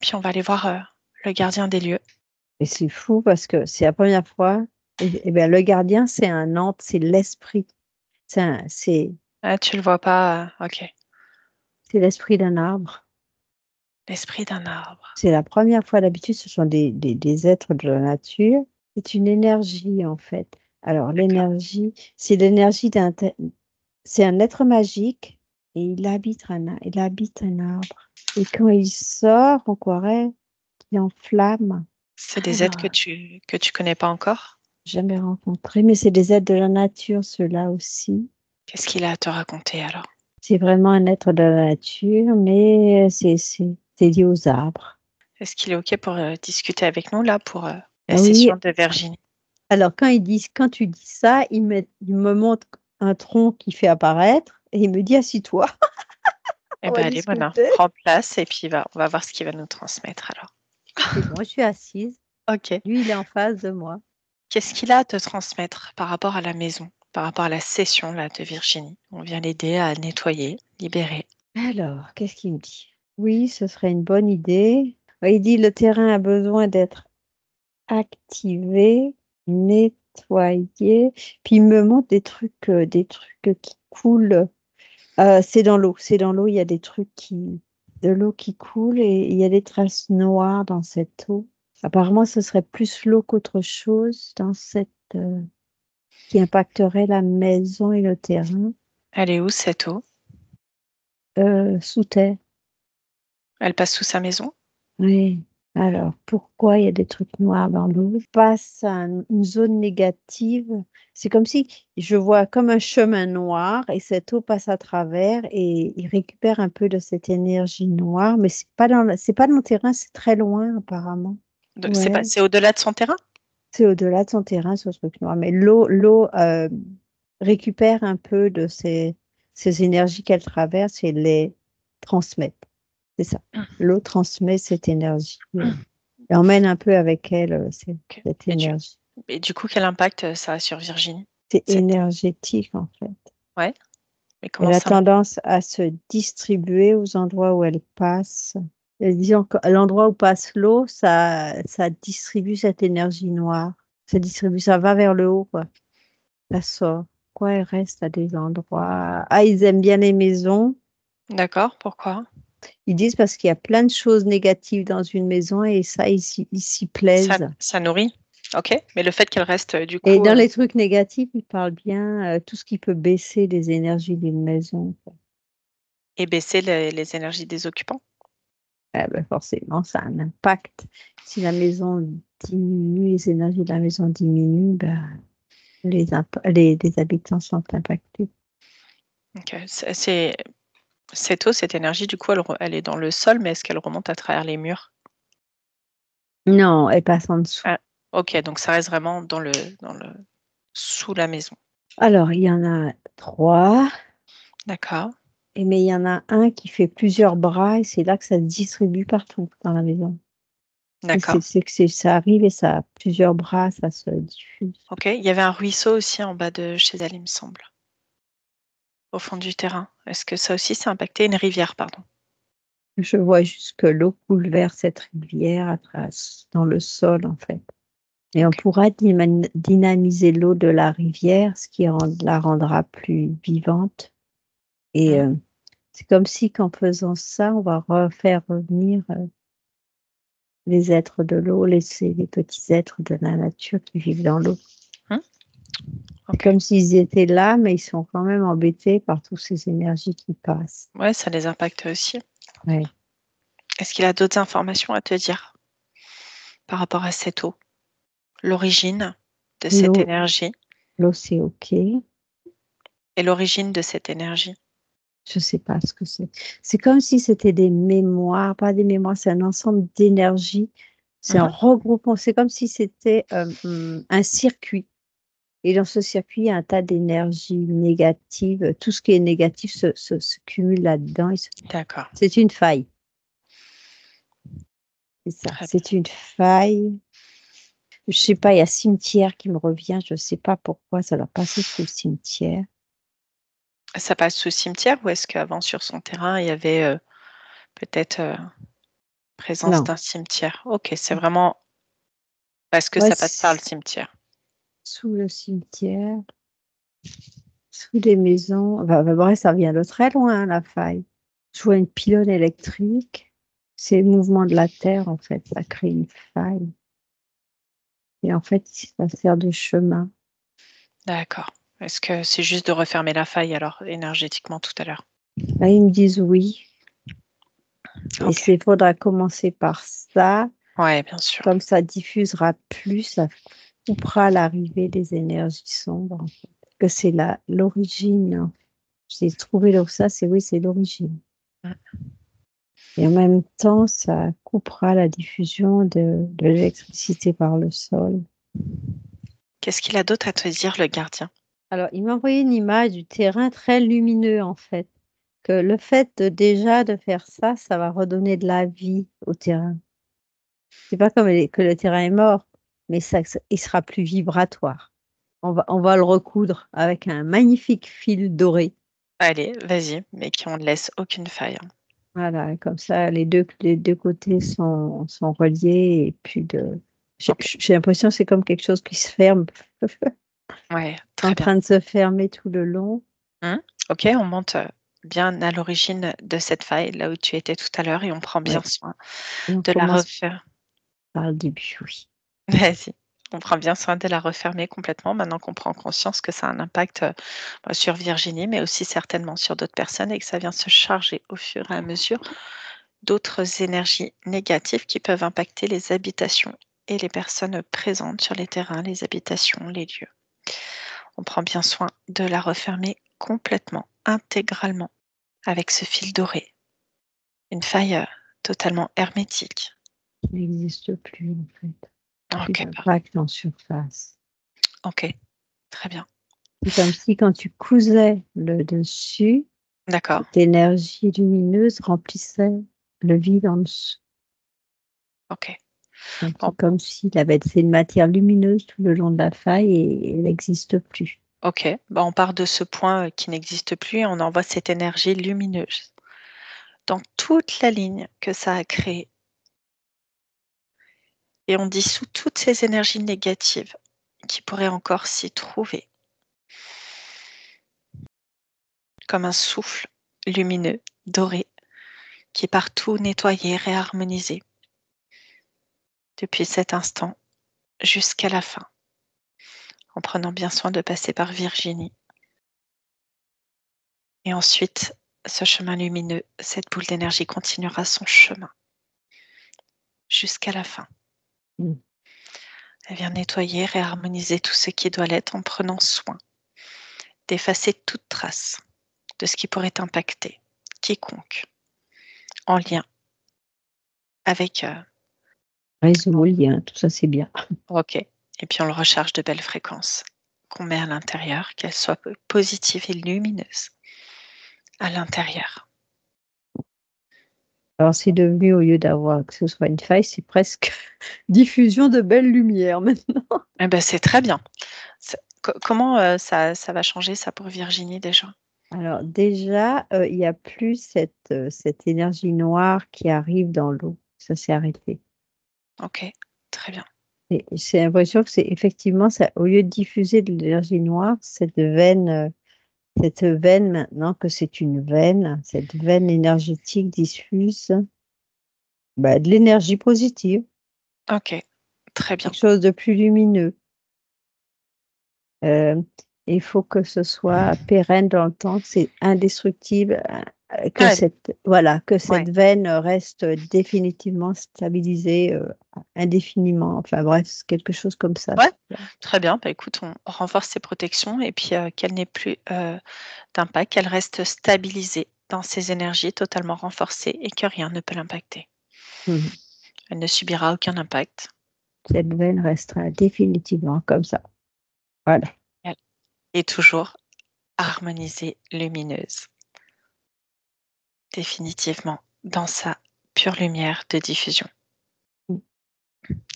puis on va aller voir le gardien des lieux. Et c'est fou parce que c'est la première fois. Et bien, le gardien, c'est un antre, c'est l'esprit. C'est Ah, tu le vois pas, ok. c'est l'esprit d'un arbre. L'esprit d'un arbre. C'est la première fois. D'habitude, ce sont des êtres de la nature. C'est une énergie, en fait. Alors, D'accord. l'énergie, c'est l'énergie c'est un être magique et il habite un arbre. Et quand il sort, on croirait qu'il enflamme. C'est des êtres Alors, que tu connais pas encore. jamais rencontré, mais c'est des êtres de la nature, ceux-là aussi. Qu'est-ce qu'il a à te raconter alors? C'est vraiment un être de la nature, mais c'est lié aux arbres. Est-ce qu'il est ok pour discuter avec nous là pour la Ah oui, session de Virginie? alors quand tu dis ça, il me montre un tronc qui fait apparaître et il me dit assis-toi, Eh on ben va allez, voilà, discuter. prends place et puis on va voir ce qu'il va nous transmettre alors. C'est bon, je suis assise. Ok. Lui, il est en face de moi. Qu'est-ce qu'il a à te transmettre par rapport à la maison, par rapport à la session là de Virginie? On vient l'aider à nettoyer, libérer. Alors, qu'est-ce qu'il me dit? Oui, ce serait une bonne idée. Il dit le terrain a besoin d'être activé, nettoyé. Puis il me montre des trucs qui coulent. C'est dans l'eau, il y a de l'eau qui coule et il y a des traces noires dans cette eau. Apparemment, ce serait plus l'eau qu'autre chose qui impacterait la maison et le terrain Elle est où cette eau? sous terre. Elle passe sous sa maison? Oui. Alors, pourquoi il y a des trucs noirs dans l'eau? Passe une zone négative. C'est comme si je vois comme un chemin noir et cette eau passe à travers et il récupère un peu de cette énergie noire, mais c'est pas dans le terrain, c'est très loin apparemment. C'est pas, Ouais, c'est au-delà de son terrain? c'est au-delà de son terrain, ce truc noir. Mais l'eau récupère un peu de ces énergies qu'elle traverse et les transmet. C'est ça. L'eau transmet cette énergie. Et emmène un peu avec elle Ok. cette Et du, énergie. et du coup, quel impact ça a sur Virginie? C'est Cette... énergétique en fait. Ouais, mais comment Elle a ça? tendance à se distribuer aux endroits où elle passe. Et disons qu'à l'endroit où passe l'eau, ça distribue cette énergie noire. Ça distribue, ça va vers le haut, quoi. Ça sort. Quoi, elle reste à des endroits. Ah, ils aiment bien les maisons. D'accord, pourquoi? Ils disent parce qu'il y a plein de choses négatives dans une maison et ça, ils s'y plaisent. Ça nourrit? Ok, mais le fait qu'elle reste du Et coup dans les trucs négatifs, il parle bien tout ce qui peut baisser les énergies d'une maison, quoi. et baisser les énergies des occupants? Ah ben forcément, ça a un impact. Si la maison diminue, les énergies de la maison diminuent, ben, les habitants sont impactés. Ok, cette eau, cette énergie, du coup, elle est dans le sol, mais est-ce qu'elle remonte à travers les murs? Non, elle passe en dessous. Ah, ok, donc ça reste vraiment dans le, sous la maison. Alors, il y en a trois, D'accord, mais il y en a un qui fait plusieurs bras et c'est là que ça se distribue partout dans la maison. d'accord. Ça arrive et ça a plusieurs bras, ça se diffuse. Ok, il y avait un ruisseau aussi en bas de chez elle, il me semble, au fond du terrain. Est-ce que ça aussi, ça a impacté une rivière, pardon? Je vois juste que l'eau coule vers cette rivière dans le sol, en fait. Et on Ok. pourra dynamiser l'eau de la rivière, la rendra plus vivante. Et Hmm. c'est comme si qu'en faisant ça, on va refaire revenir les êtres de l'eau, les petits êtres de la nature qui vivent dans l'eau. Hmm. C'est Ok. comme s'ils étaient là, mais ils sont quand même embêtés par toutes ces énergies qui passent. Ouais, ça les impacte aussi. Ouais. Est-ce qu'il a d'autres informations à te dire par rapport à cette eau? L'origine de cette L'eau, énergie l'eau, c'est OK. et l'origine de cette énergie. Je sais pas ce que c'est. C'est comme si c'était des mémoires, pas des mémoires, c'est un ensemble d'énergie. C'est un Mhm. regroupement. C'est comme si c'était un circuit. Et dans ce circuit, il y a un tas d'énergie négative. Tout ce qui est négatif se cumule là-dedans. D'accord, C'est une faille. C'est ça. très bien. C'est une faille. Je sais pas, il y a cimetière qui me revient. Je sais pas pourquoi ça doit passer sous le cimetière. Ça passe sous le cimetière ou est-ce qu'avant sur son terrain, il y avait peut-être Présence Non. d'un cimetière. Ok, c'est vraiment parce que Ouais, ça passe par le cimetière. sous le cimetière, sous les maisons. Bref, ça vient de très loin, la faille. Je vois une pylône électrique. C'est le mouvement de la Terre, en fait. Ça crée une faille. Et en fait, ça sert de chemin. D'accord. Est-ce que c'est juste de refermer la faille alors énergétiquement tout à l'heure? Là, ils me disent oui. Et Ok. il faudra commencer par ça. Ouais, bien sûr. Comme ça diffusera plus, ça coupera l'arrivée des énergies sombres, en fait. Que c'est l'origine, hein. J'ai trouvé ça, c'est l'origine. Mm. Et en même temps, ça coupera la diffusion de l'électricité par le sol. Qu'est-ce qu'il a d'autre à te dire, le gardien? Alors, il m'a envoyé une image du terrain très lumineux, en fait. Que le fait déjà de faire ça, ça va redonner de la vie au terrain. C'est pas comme que le terrain est mort, mais il sera plus vibratoire. On va le recoudre avec un magnifique fil doré. Allez, vas-y, mais qu'on ne laisse aucune faille, hein. Voilà, comme ça, les deux côtés sont reliés et puis Ok. j'ai l'impression que c'est comme quelque chose qui se ferme, Ouais, en très bien. train de se fermer tout le long. Hmm. Ok, on monte bien à l'origine de cette faille, là où tu étais tout à l'heure, et on prend bien Ouais, soin et on de la commence refaire. par le début, oui. Vas-y. On prend bien soin de la refermer complètement maintenant qu'on prend conscience que ça a un impact sur Virginie, mais aussi certainement sur d'autres personnes et que ça vient se charger au fur et à mesure d'autres énergies négatives qui peuvent impacter les habitations et les personnes présentes sur les terrains, les habitations, les lieux. On prend bien soin de la refermer complètement, intégralement, avec ce fil doré. Une faille totalement hermétique. Il n'existe plus, en fait. Plus Ok, d'impact en surface. ok, très bien. C'est comme si quand tu cousais le dessus, D'accord, cette énergie lumineuse remplissait le vide en dessous. ok. Un peu Bon, comme s'il avait c'est une matière lumineuse tout le long de la faille et elle n'existe plus. ok, bah, on part de ce point qui n'existe plus et on envoie cette énergie lumineuse dans toute la ligne que ça a créée. Et on dissout toutes ces énergies négatives qui pourraient encore s'y trouver, comme un souffle lumineux, doré, qui est partout nettoyé, réharmonisé, depuis cet instant jusqu'à la fin, en prenant bien soin de passer par Virginie. Et ensuite, ce chemin lumineux, cette boule d'énergie continuera son chemin jusqu'à la fin. Mmh. Elle vient nettoyer, réharmoniser tout ce qui doit l'être en prenant soin d'effacer toute trace de ce qui pourrait impacter quiconque en lien avec. Réseau, lien, tout ça c'est bien. Ok. Et puis on le recharge de belles fréquences qu'on met à l'intérieur, qu'elles soient positives et lumineuses à l'intérieur. Alors c'est devenu au lieu d'avoir que ce soit une faille, c'est presque diffusion de belle lumière maintenant. Eh ben, c'est très bien. Comment ça va changer ça pour Virginie déjà? Alors déjà, il y a plus cette énergie noire qui arrive dans l'eau. Ça s'est arrêté Ok, très bien. et j'ai l'impression que c'est effectivement ça au lieu de diffuser de l'énergie noire, cette veine maintenant que c'est une veine, cette veine énergétique diffuse, bah, de l'énergie positive, Ok, très bien. quelque chose de plus lumineux. Hem, il faut que ce soit pérenne dans le temps, que c'est indestructible, que Ouais, cette ouais, veine reste définitivement stabilisée, indéfiniment. Enfin bref, c'est quelque chose comme ça. ouais, très bien. Bah, écoute, on renforce ses protections et puis qu'elle n'ait plus d'impact, qu'elle reste stabilisée dans ses énergies totalement renforcées et que rien ne peut l'impacter. Mmh. Elle ne subira aucun impact. Cette veine restera définitivement comme ça. Voilà. Elle est toujours harmonisée, lumineuse, définitivement dans sa pure lumière de diffusion. Mmh.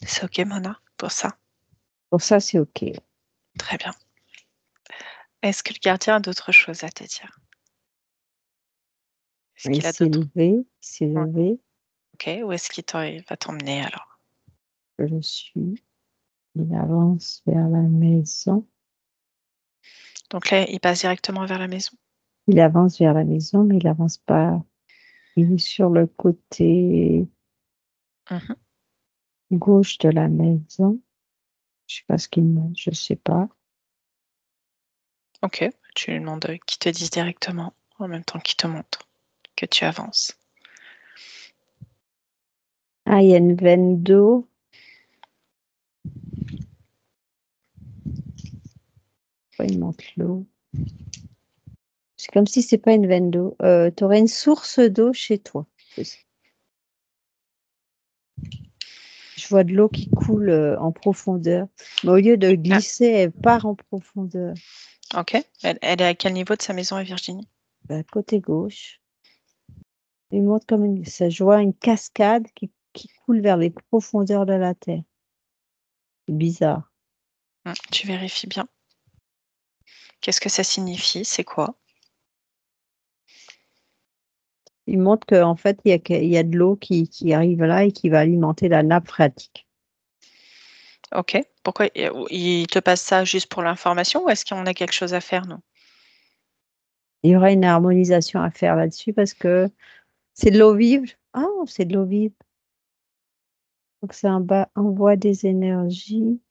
C'est ok, Mona, pour ça? Pour ça, c'est OK. Très bien. Est-ce que le gardien a d'autres choses à te dire? Est-ce Il qu'il a s'est d'autres? levé, il s'est Ouais. levé. OK, où est-ce qu'il va t'emmener alors? Je le suis. Il avance vers la maison. Donc là, il passe directement vers la maison? Il avance vers la maison, mais il avance pas. Il est sur le côté Mmh. gauche de la maison. Je sais pas ce qu'il me je sais pas. OK, tu lui demandes, qu'il te dise directement, en même temps qu'il te montre que tu avances. Ah, il y a une veine d'eau. Pourquoi il monte l'eau? C'est comme si c'est pas une veine d'eau. Tu aurais une source d'eau chez toi. C'est ça. Je vois de l'eau qui coule, en profondeur, mais au lieu de Ah, glisser, elle part en profondeur. OK. Elle est à quel niveau de sa maison à Virginie? Bah, côté gauche. Il monte comme une ça je vois une cascade qui coule vers les profondeurs de la terre. C'est bizarre. Tu vérifies bien. Qu'est-ce que ça signifie? C'est quoi? Il montre qu'en fait, il y a de l'eau qui arrive là et qui va alimenter la nappe phréatique. OK. Pourquoi il te passe ça juste pour l'information ou est-ce qu'on a quelque chose à faire, nous? Il y aura une harmonisation à faire là-dessus parce que c'est de l'eau vive. Ah! C'est de l'eau vive. Donc ça envoie des énergies,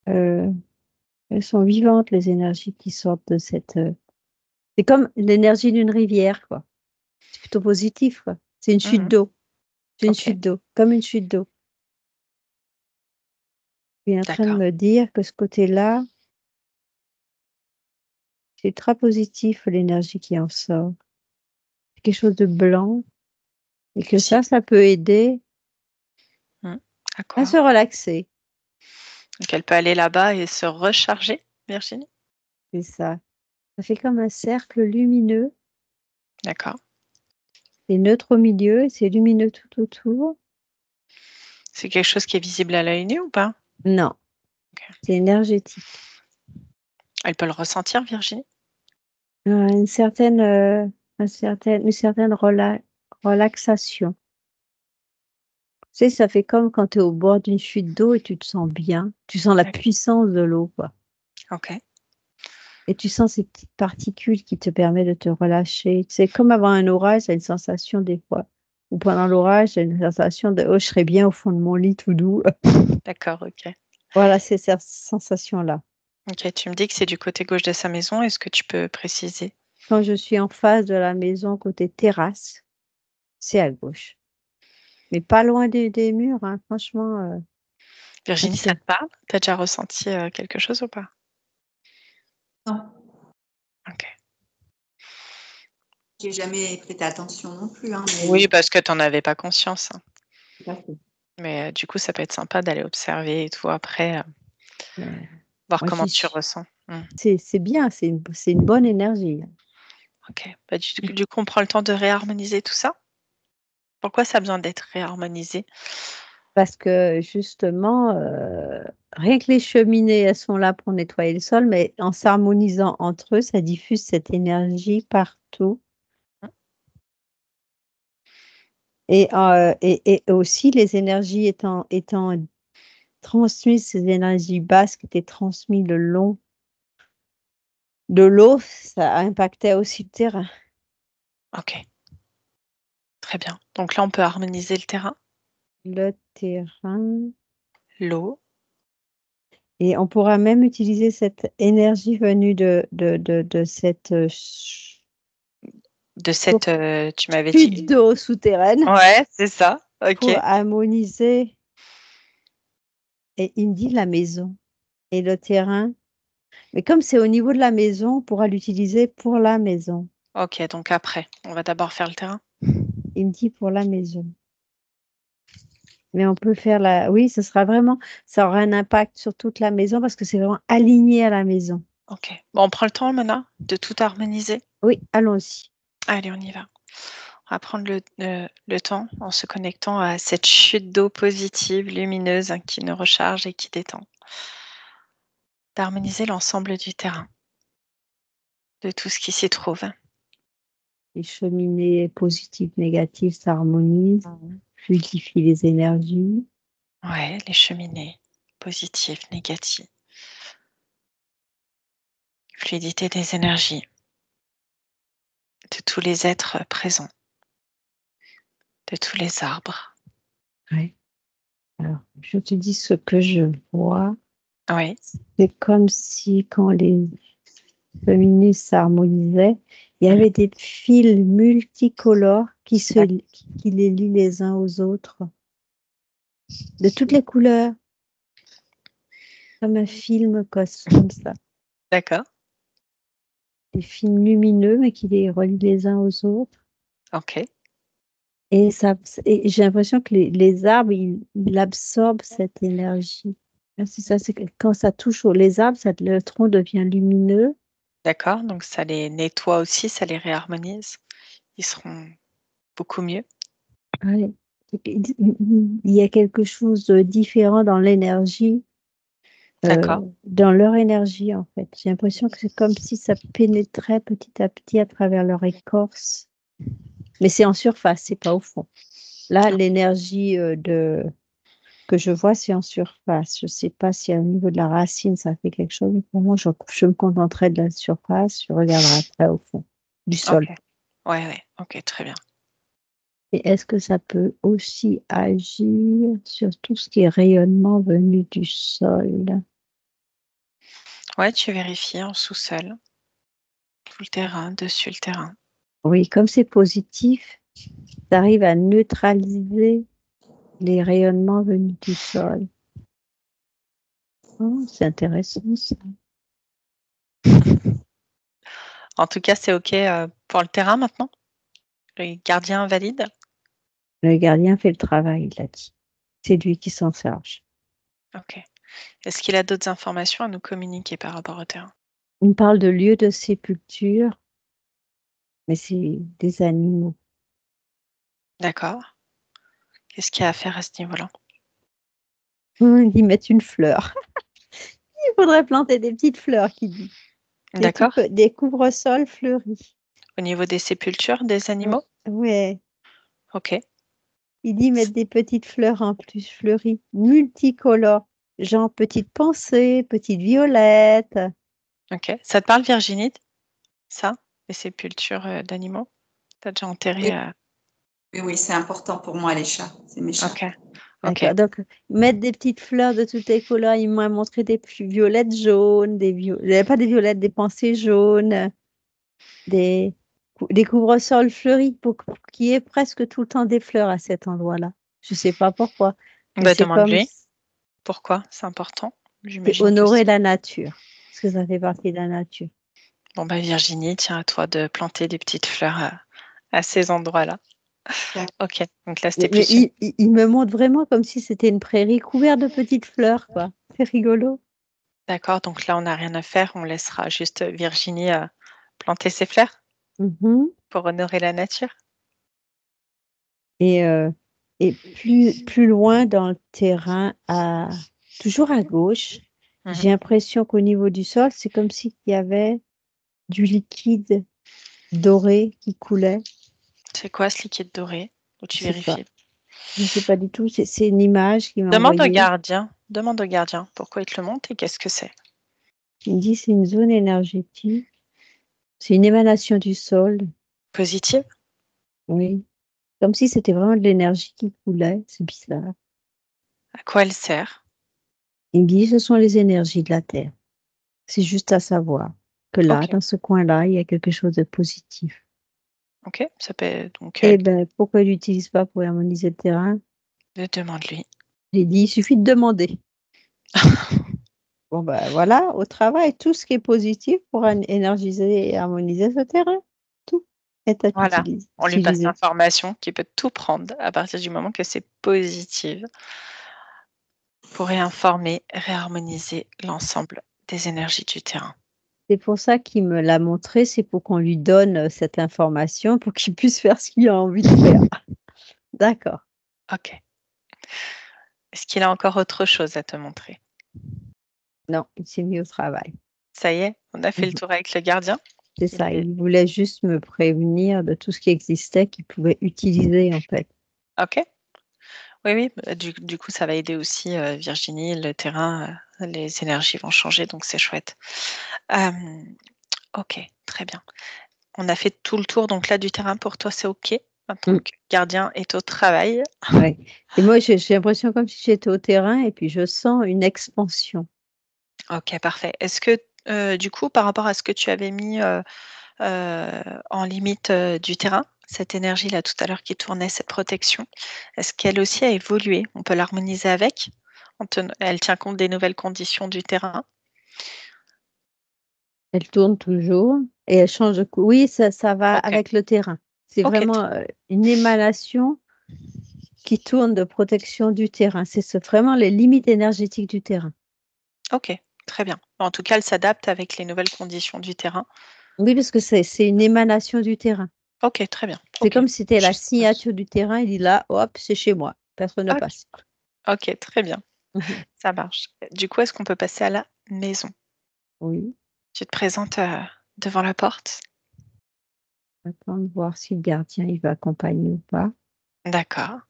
heu, elles sont vivantes les énergies qui sortent de cette, c'est comme l'énergie d'une rivière, quoi. C'est plutôt positif, quoi. C'est une chute Mmh. d'eau, c'est une OK, chute d'eau, comme une chute d'eau. Il est en train de d'accord. me dire que ce côté-là, c'est très positif l'énergie qui en sort. C'est quelque chose de blanc et que Si. ça peut aider Mmh. À à quoi? se relaxer. Donc elle peut aller là-bas et se recharger, Virginie? C'est ça. Ça fait comme un cercle lumineux, D'accord. c'est neutre au milieu et c'est lumineux tout autour. C'est quelque chose qui est visible à l'œil nu ou pas? Non, OK. c'est énergétique. Elle peut le ressentir, Virginie? Une certaine, une certaine relaxation. Tu sais, ça fait comme quand tu es au bord d'une chute d'eau et tu te sens bien. Tu sens la D'ac puissance de l'eau, quoi, OK. et tu sens ces petites particules qui te permettent de te relâcher. C'est comme avant un orage, tu as une sensation des fois, ou pendant l'orage, tu as une sensation de: «Oh, je serais bien au fond de mon lit tout doux». D'accord, OK. Voilà, c'est cette sensation-là. OK, tu me dis que c'est du côté gauche de sa maison. Est-ce que tu peux préciser? Quand je suis en face de la maison côté terrasse, c'est à gauche, mais pas loin des murs, hein, franchement, Virginie, ça attirer. te parle? Tu as déjà ressenti, quelque chose ou pas? Non, OK. j'ai jamais prêté attention non plus, hein, mais Oui, parce que tu en avais pas conscience, hein. tout à fait. Mais, du coup, ça peut être sympa d'aller observer et tout après, Ouais, voir moi comment j'y tu suis ressens. c'est bien, c'est une bonne énergie, hein. OK. Bah, du coup, on prend le temps de réharmoniser tout ça? Pourquoi ça a besoin d'être réharmonisé? Parce que justement, rien que les cheminées, elles sont là pour nettoyer le sol, mais en s'harmonisant entre eux, ça diffuse cette énergie partout Mmh, et aussi les énergies étant transmises, ces énergies basses qui étaient transmises le long de l'eau, ça impactait aussi le terrain. OK, très bien. Donc là, on peut harmoniser le terrain, Le terrain l'eau, et on pourra même utiliser cette énergie venue de cette, de cette, tu m'avais chute dit d'eau souterraine ouais, c'est ça, OK. pour harmoniser. Et il me dit la maison et le terrain, mais comme c'est au niveau de la maison, on pourra l'utiliser pour la maison. OK, donc après, on va d'abord faire le terrain? Il me dit pour la maison, mais on peut faire la oui, ce sera vraiment ça aura un impact sur toute la maison parce que c'est vraiment aligné à la maison. OK. Bon, on prend le temps maintenant de tout harmoniser? Oui, allons-y. Allez, on y va. On va prendre le temps en se connectant à cette chute d'eau positive, lumineuse, hein, qui nous recharge et qui détend. D'harmoniser l'ensemble du terrain, de tout ce qui s'y trouve. Les cheminées positives, négatives s'harmonisent, fluidifient les énergies. Ouais, les cheminées positives, négatives. Fluidité des énergies de tous les êtres présents, de tous les arbres. Ouais. Alors, je te dis ce que je vois. Oui, C'est comme si quand les cheminées s'harmonisaient, il y avait des fils multicolores qui les lient les uns aux autres, de toutes les couleurs, comme un film comme ça. d'accord. Des films lumineux, mais qui les relient les uns aux autres. Ok. Et j'ai l'impression que les arbres, ils absorbent cette énergie. C'est ça, c'est que quand ça touche les arbres, le tronc devient lumineux. D'accord. Donc ça les nettoie aussi, ça les réharmonise. Ils seront beaucoup mieux. Ouais. Il y a quelque chose de différent dans l'énergie, D'accord. dans leur énergie en fait. J'ai l'impression que c'est comme si ça pénétrait petit à petit à travers leur écorce. Mais c'est en surface, c'est pas au fond. Là, l'énergie que je vois, c'est en surface. Je ne sais pas si au niveau de la racine, ça fait quelque chose. Mais pour moi, je me contenterai de la surface. Je regarderai après au fond du sol. Ok. Ouais, ouais. Ok, très bien. Et est-ce que ça peut aussi agir sur tout ce qui est rayonnement venu du sol? Ouais, tu vérifies en sous-sol, sous le terrain, dessus le terrain. Oui, comme c'est positif, ça arrive à neutraliser les rayonnements venus du sol. Oh, c'est intéressant ça. En tout cas, c'est ok pour le terrain maintenant? Le gardien valide? Le gardien fait le travail, il a dit. C'est lui qui s'en charge. Ok. Est-ce qu'il a d'autres informations à nous communiquer par rapport au terrain? On me parle de lieu de sépulture, mais c'est des animaux. D'accord. Qu'est-ce qu'il y a à faire à ce niveau-là? Ils mettent une fleur. Il faudrait planter des petites fleurs, qui dit. D'accord. Des couvre-sols fleuris. Au niveau des sépultures des animaux? Ouais. Ok. Il dit mettre des petites fleurs en plus fleuries, multicolores. Genre petite pensée, petite violette. Ok. Ça te parle, Virginie? Ça? Les sépultures d'animaux? T'as déjà enterré? Oui, oui, oui, c'est important pour moi, les chats. C'est mes chats. Ok. Ok. D'accord. Donc, mettre des petites fleurs de toutes les couleurs. Il m'a montré des violettes jaunes, pas des violettes, des pensées jaunes, des, des couvre-sols fleuris pour qu'il y ait presque tout le temps des fleurs à cet endroit-là. Je ne sais pas pourquoi, mais Bah, c'est comme demande-lui. Pourquoi? C'est important. c'est J'imagine que honorer c'est. la nature, parce que ça fait partie de la nature. Bon, bah, Virginie, tiens à toi de planter des petites fleurs à ces endroits-là. D'accord. Ok. Donc là, c'était Mais plus une. il me montre vraiment comme si c'était une prairie couverte de petites fleurs, quoi. C'est rigolo. D'accord. Donc là, on n'a rien à faire. On laissera juste Virginie planter ses fleurs Mhm. pour honorer la nature. Et, euh, et plus loin dans le terrain, toujours à gauche, Mhm. j'ai l'impression qu'au niveau du sol, c'est comme s'il y avait du liquide doré qui coulait. C'est quoi ce liquide doré? Où Je tu sais pas. vérifies. Je sais pas du tout. C'est une image qui m'a Demande au envoyée. gardien. Demande au gardien pourquoi il te le montre et qu'est-ce que c'est. Il me dit c'est une zone énergétique. C'est une émanation du sol. Positive? Oui. Comme si c'était vraiment de l'énergie qui coulait. C'est bizarre. À quoi elle sert? Il me dit ce sont les énergies de la Terre. C'est juste à savoir que là, Ok. dans ce coin-là, il y a quelque chose de positif. Ok. Ça peut donc Eh ben, pourquoi il l'utilise pas pour harmoniser le terrain? demande-lui. J'ai dit, il suffit de demander. Bon, ben voilà, au travail, tout ce qui est positif pour énergiser et harmoniser ce terrain. Tout est à Voilà. On lui passe utiliser. l'information qui peut tout prendre à partir du moment que c'est positif pour réinformer, réharmoniser l'ensemble des énergies du terrain. C'est pour ça qu'il me l'a montré, c'est pour qu'on lui donne cette information pour qu'il puisse faire ce qu'il a envie de faire. D'accord. Ok. Est-ce qu'il a encore autre chose à te montrer? Non, il s'est mis au travail. Ça y est, on a fait le Mhm. tour avec le gardien? C'est Il ça, est... il voulait juste me prévenir de tout ce qui existait qu'il pouvait utiliser en fait. OK. Oui, oui, du coup, ça va aider aussi, Virginie, le terrain, les énergies vont changer, donc c'est chouette. OK, très bien. On a fait tout le tour, donc là, du terrain pour toi, c'est OK? Maintenant Mm, que gardien est au travail. ouais. Et moi, j'ai l'impression comme si j'étais au terrain et puis je sens une expansion. OK, parfait. Est-ce que, du coup, par rapport à ce que tu avais mis, en limite, du terrain, cette énergie-là tout à l'heure qui tournait, cette protection, est-ce qu'elle aussi a évolué? On peut l'harmoniser avec? Elle tient compte des nouvelles conditions du terrain? Elle tourne toujours et elle change de cou oui, ça va OK. avec le terrain. C'est OK, vraiment, une émanation qui tourne de protection du terrain. C'est vraiment les limites énergétiques du terrain. OK, très bien. En tout cas, elle s'adapte avec les nouvelles conditions du terrain. Oui, parce que c'est une émanation du terrain. OK, très bien. C'est OK. comme si c'était la Juste pour être signature du terrain, il dit: «Là, hop, c'est chez moi, personne ne OK, passe». OK, très bien, Mmh. ça marche. Du coup, est-ce qu'on peut passer à la maison? Oui, Tu te présentes, devant la porte? attends de voir si le gardien, il va accompagner ou pas. D'accord,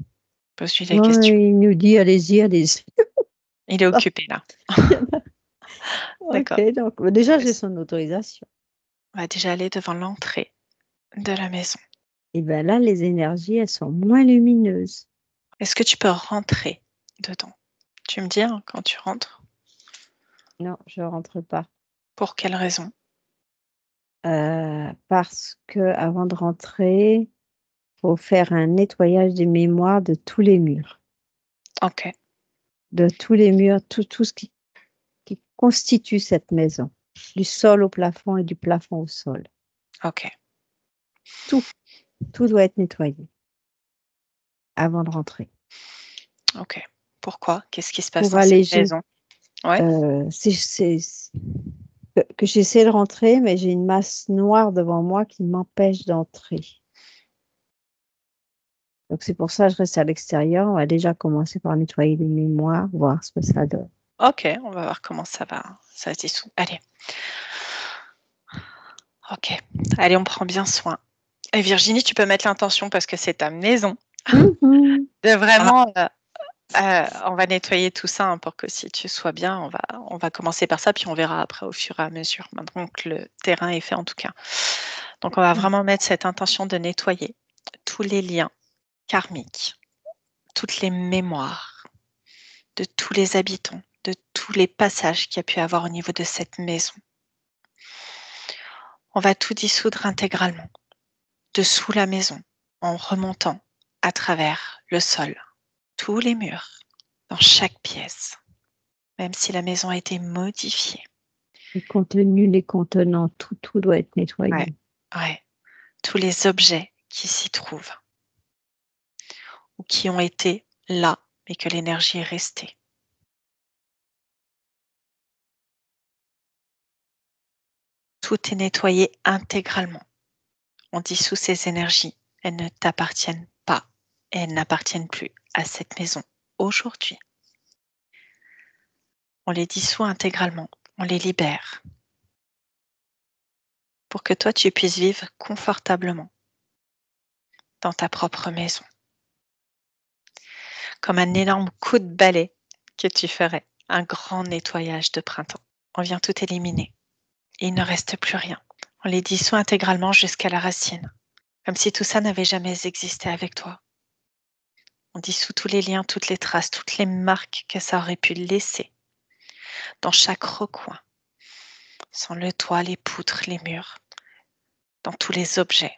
pose-lui les Non, questions. il nous dit: «Allez-y, allez-y». Il est occupé là. OK, D'accord. donc déjà, Ouais, j'ai son autorisation. on va déjà aller devant l'entrée de la maison. Et ben là, les énergies, elles sont moins lumineuses. Est-ce que tu peux rentrer dedans? Tu me dis, hein, quand tu rentres, Non, je rentre pas. pour quelle raison? Parce que avant de rentrer, faut faire un nettoyage des mémoires OK, de tous les murs, tout ce qui constitue cette maison, du sol au plafond et du plafond au sol. OK, Tout, tout doit être nettoyé avant de rentrer OK. Pourquoi? Qu'est-ce qui se passe pour dans cette alléger. maison? Ouais? C'est que j'essaie de rentrer, mais j'ai une masse noire devant moi qui m'empêche d'entrer. Donc c'est pour ça que je reste à l'extérieur. On va déjà commencer par nettoyer les mémoires, voir ce que ça donne. OK, on va voir comment ça se dissout. Allez. OK. Allez, on prend bien soin. Et Virginie, tu peux mettre l'intention parce que c'est ta maison, Mmh. de Ah, vraiment, on va nettoyer tout ça, hein, pour que si tu sois bien, on va commencer par ça, puis on verra après au fur et à mesure, maintenant que le terrain est fait en tout cas. Donc on va vraiment mettre cette intention de nettoyer tous les liens karmiques, toutes les mémoires de tous les habitants, de tous les passages qu'il y a pu avoir au niveau de cette maison. On va tout dissoudre intégralement, dessous la maison, en remontant à travers le sol, tous les murs, dans chaque pièce, même si la maison a été modifiée. Les contenus, les contenants, tout doit être Ouais, nettoyé. ouais, tous les objets qui s'y trouvent ou qui ont été là, mais que l'énergie est restée. Tout est nettoyé intégralement. On dissout ces énergies. Elles ne t'appartiennent pas et elles n'appartiennent plus à cette maison aujourd'hui. On les dissout intégralement. On les libère pour que toi, tu puisses vivre confortablement dans ta propre maison. Comme un énorme coup de balai que tu ferais, un grand nettoyage de printemps. On vient tout éliminer et il ne reste plus rien. On les dissout intégralement jusqu'à la racine, comme si tout ça n'avait jamais existé avec toi. On dissout tous les liens, toutes les traces, toutes les marques que ça aurait pu laisser dans chaque recoin, sans le toit, les poutres, les murs, dans tous les objets.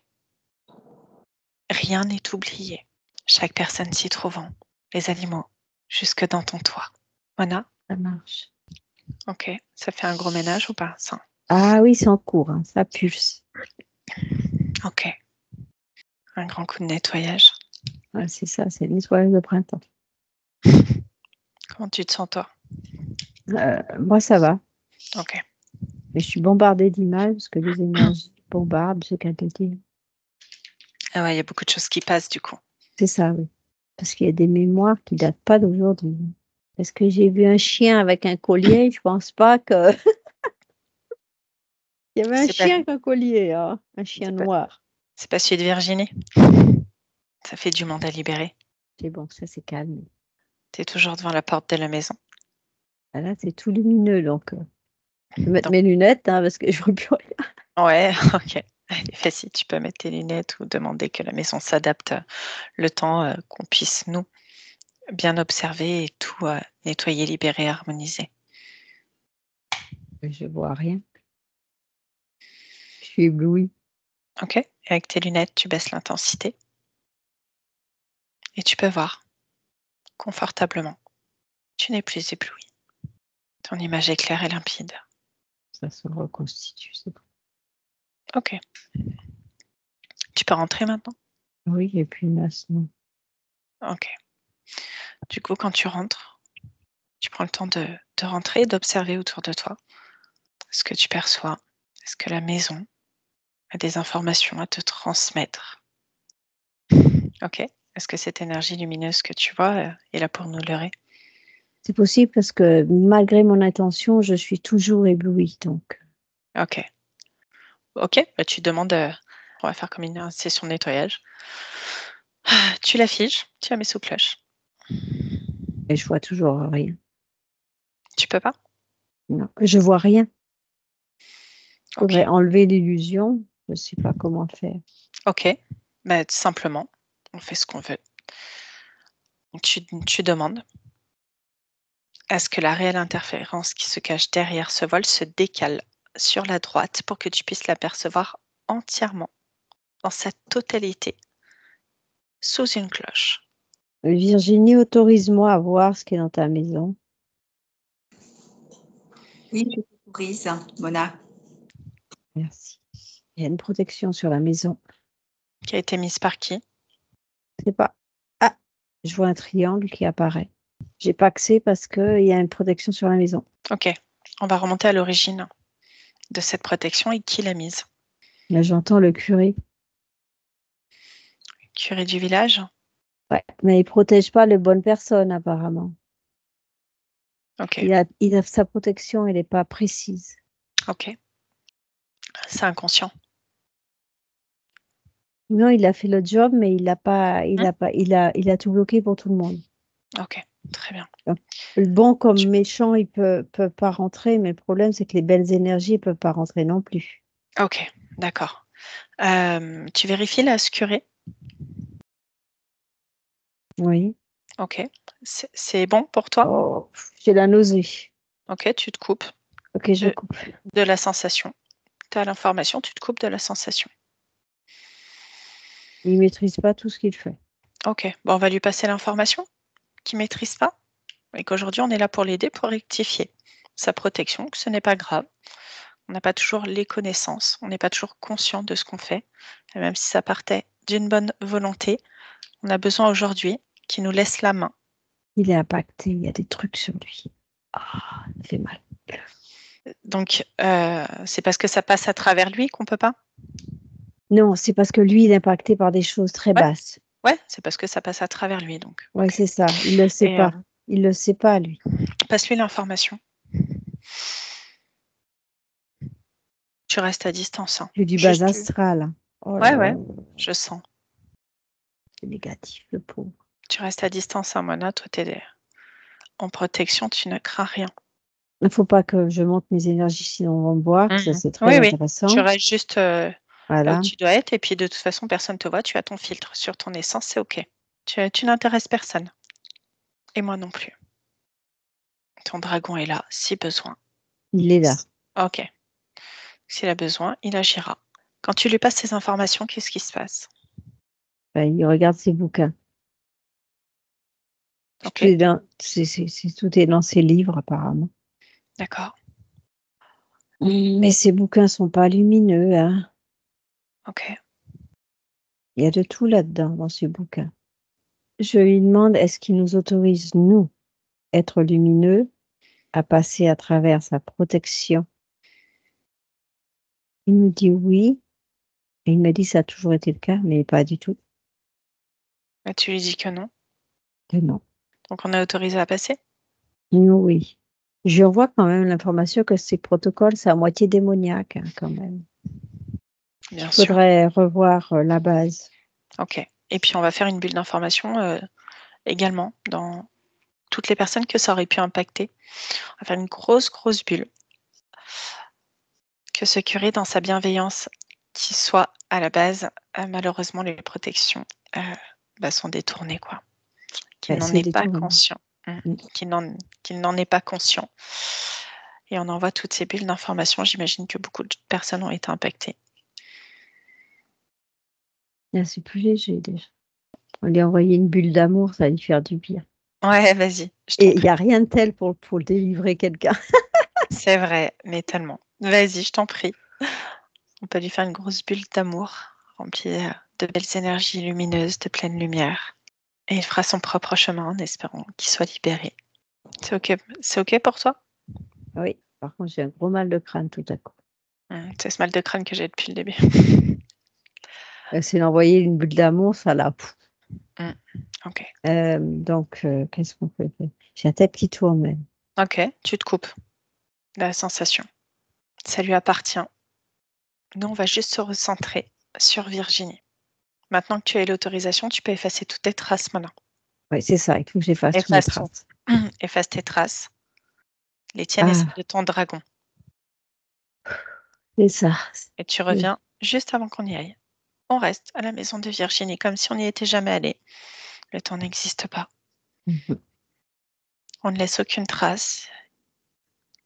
Rien n'est oublié. Chaque personne s'y trouvant, les animaux, jusque dans ton toit. Mona, Ça marche. ok, ça fait un gros ménage ou pas ça? Ah oui, c'est en cours, hein, ça pulse. Ok, un grand coup de nettoyage. Ouais, c'est ça, c'est le nettoyage de printemps. Comment tu te sens toi? Moi, ça va, Ok. mais je suis bombardée d'images parce que les énergies bombardent, ce qu'elle te dit. Ah ouais, il y a beaucoup de choses qui passent du coup. C'est ça, oui. Parce qu'il y a des mémoires qui datent pas d'aujourd'hui. Est-ce que j'ai vu un chien avec un collier? Je pense pas que Il y avait un C'est pas, chien avec un collier, hein, un chien c'est pas, noir. c'est pas celui de Virginie. Ça fait du monde à libérer. C'est bon, ça c'est calme. Tu es toujours devant la porte de la maison. Ah, là, c'est tout lumineux, donc je vais mettre Donc, mes lunettes hein, parce que je vois plus rien. ouais, ok. Allez, facile, tu peux mettre tes lunettes ou demander que la maison s'adapte le temps qu'on puisse, nous, bien observer et tout nettoyer, libérer, harmoniser. Je vois rien. Je suis éblouie. Ok. Et avec tes lunettes, tu baisses l'intensité et tu peux voir confortablement. Tu n'es plus ébloui. Ton image est claire et limpide. Ça se reconstitue, c'est bon. Ok. Tu peux rentrer maintenant? Oui, et puis maintenant. Ok. Du coup, quand tu rentres, tu prends le temps de rentrer et d'observer autour de toi ce que tu perçois. Est-ce que la maison a des informations à te transmettre? Ok. Est-ce que cette énergie lumineuse que tu vois est là pour nous leurrer? C'est possible parce que malgré mon intention, je suis toujours éblouie. Donc, Ok. Ok. Bah, tu demandes. On va faire comme une session de nettoyage. Tu l'affiches, tu la mets sous cloche. et je vois toujours rien. Tu peux pas? Non, je vois rien. Il Ok. faudrait enlever l'illusion. Je ne sais pas comment faire. Ok. Bah, simplement, on fait ce qu'on veut. Tu demandes à ce que la réelle interférence qui se cache derrière ce voile se décale sur la droite pour que tu puisses l'apercevoir entièrement, dans sa totalité, sous une cloche. Virginie, autorise-moi à voir ce qui est dans ta maison. Oui, je t'autorise, Mona. Merci. Il y a une protection sur la maison. Qui a été mise par qui? C'est pas. Ah, je vois un triangle qui apparaît. J'ai pas accès parce qu'il y a une protection sur la maison. Ok. On va remonter à l'origine de cette protection et qui l'a mise. Là, j'entends le curé. Curé du village? Ouais, mais il protège pas les bonnes personnes apparemment. Ok. Sa protection, elle n'est pas précise. Ok. C'est inconscient. Non, il a fait le job, mais il a pas, Hmm. il a tout bloqué pour tout le monde. Ok. Très bien. Donc, le bon comme Tu- méchant, il peut pas rentrer, mais le problème, c'est que les belles énergies ne peuvent pas rentrer non plus. Ok. D'accord. Tu vérifies la curé? Oui. Ok. C'est bon pour toi? Oh, j'ai la nausée. Ok, tu te coupes Ok, je de, coupe. de la sensation. Tu as l'information, tu te coupes de la sensation. Il maîtrise pas tout ce qu'il fait. Ok, bon, on va lui passer l'information qu'il ne maîtrise pas et qu'aujourd'hui on est là pour l'aider, pour rectifier sa protection, que ce n'est pas grave. On n'a pas toujours les connaissances, on n'est pas toujours conscient de ce qu'on fait. Et même si ça partait d'une bonne volonté, on a besoin aujourd'hui qu'il nous laisse la main. Il est impacté, il y a des trucs sur lui. Ah, ça fait mal. Donc, c'est parce que ça passe à travers lui qu'on peut pas? Non, c'est parce que lui, il est impacté par des choses très Ouais, basses. ouais, c'est parce que ça passe à travers lui, donc. Ouais, Ok. c'est ça. Il le sait Et pas. Il le sait pas, lui. passe-lui l'information. Tu restes à distance, hein. J'ai du bas Juste astral. Oh là ouais, là, ouais, je sens. c'est négatif, le pauvre. Tu restes à distance, hein, Mona. Toi, tu es en protection, tu ne crains rien. Il ne faut pas que je monte mes énergies, sinon on va me voir. Ça, Mhm. c'est très Oui, oui. Tu intéressant. restes juste là où Voilà. tu dois être et puis de toute façon, personne ne te voit. Tu as ton filtre sur ton essence, c'est OK. Tu n'intéresses personne et moi non plus. Ton dragon est là si besoin. Il est là. OK. S'il a besoin, il agira. Quand tu lui passes ces informations, qu'est-ce qui se passe? Ben, il regarde ses bouquins. Tout OK, est tout est dans ses livres, apparemment. d'accord. Mais ces bouquins sont pas lumineux, hein. OK. Il y a de tout là-dedans, dans ces bouquins. Je lui demande, est-ce qu'il nous autorise, nous, être lumineux, à passer à travers sa protection? Il me dit oui. Et il m'a dit, ça a toujours été le cas, mais pas du tout. Bah, tu lui dis que non. Que non. Donc on est autorisé à passer? Non, oui. Je lui envoie quand même l'information que ces protocoles, c'est à moitié démoniaque, hein, quand même. Bien Il sûr. faudrait revoir la base. Ok. Et puis on va faire une bulle d'information également dans toutes les personnes que ça aurait pu impacter. On va faire une grosse, grosse bulle. Que ce curé, dans sa bienveillance, qui soit à la base, malheureusement, les protections sont détournées, quoi. Qu'il n'en C'est est pas détourné. conscient. Mm. Qu'il n'en est pas conscient. Et on envoie toutes ces bulles d'information. J'imagine que beaucoup de personnes ont été impactées. Là, c'est plus léger déjà. On lui a envoyé une bulle d'amour, ça va lui faire du bien. Ouais, vas-y, je Et t'en il n'y prie. a rien de tel pour délivrer quelqu'un. C'est vrai, mais tellement. Vas-y, je t'en prie. On peut lui faire une grosse bulle d'amour, remplie de belles énergies lumineuses, de pleine lumière. Et il fera son propre chemin en espérant qu'il soit libéré. C'est OK pour toi? Oui, par contre, j'ai un gros mal de crâne tout à coup. C'est ce mal de crâne que j'ai depuis le début. C'est d'envoyer une bulle d'amour, ça l'a. OK. Donc, qu'est-ce qu'on peut faire? J'ai la tête qui tourne même. OK, tu te coupes de la sensation. Ça lui appartient. Nous, on va juste se recentrer sur Virginie. Maintenant que tu as l'autorisation, tu peux effacer toutes tes traces maintenant. Oui, c'est ça, il faut que j'efface toutes mes Efface tout. traces. Efface tes traces, les tiennes et celles Ah, de ton dragon. c'est ça. Et tu reviens juste avant qu'on y aille. On reste à la maison de Virginie comme si on n'y était jamais allé. Le temps n'existe pas. Mhm. On ne laisse aucune trace,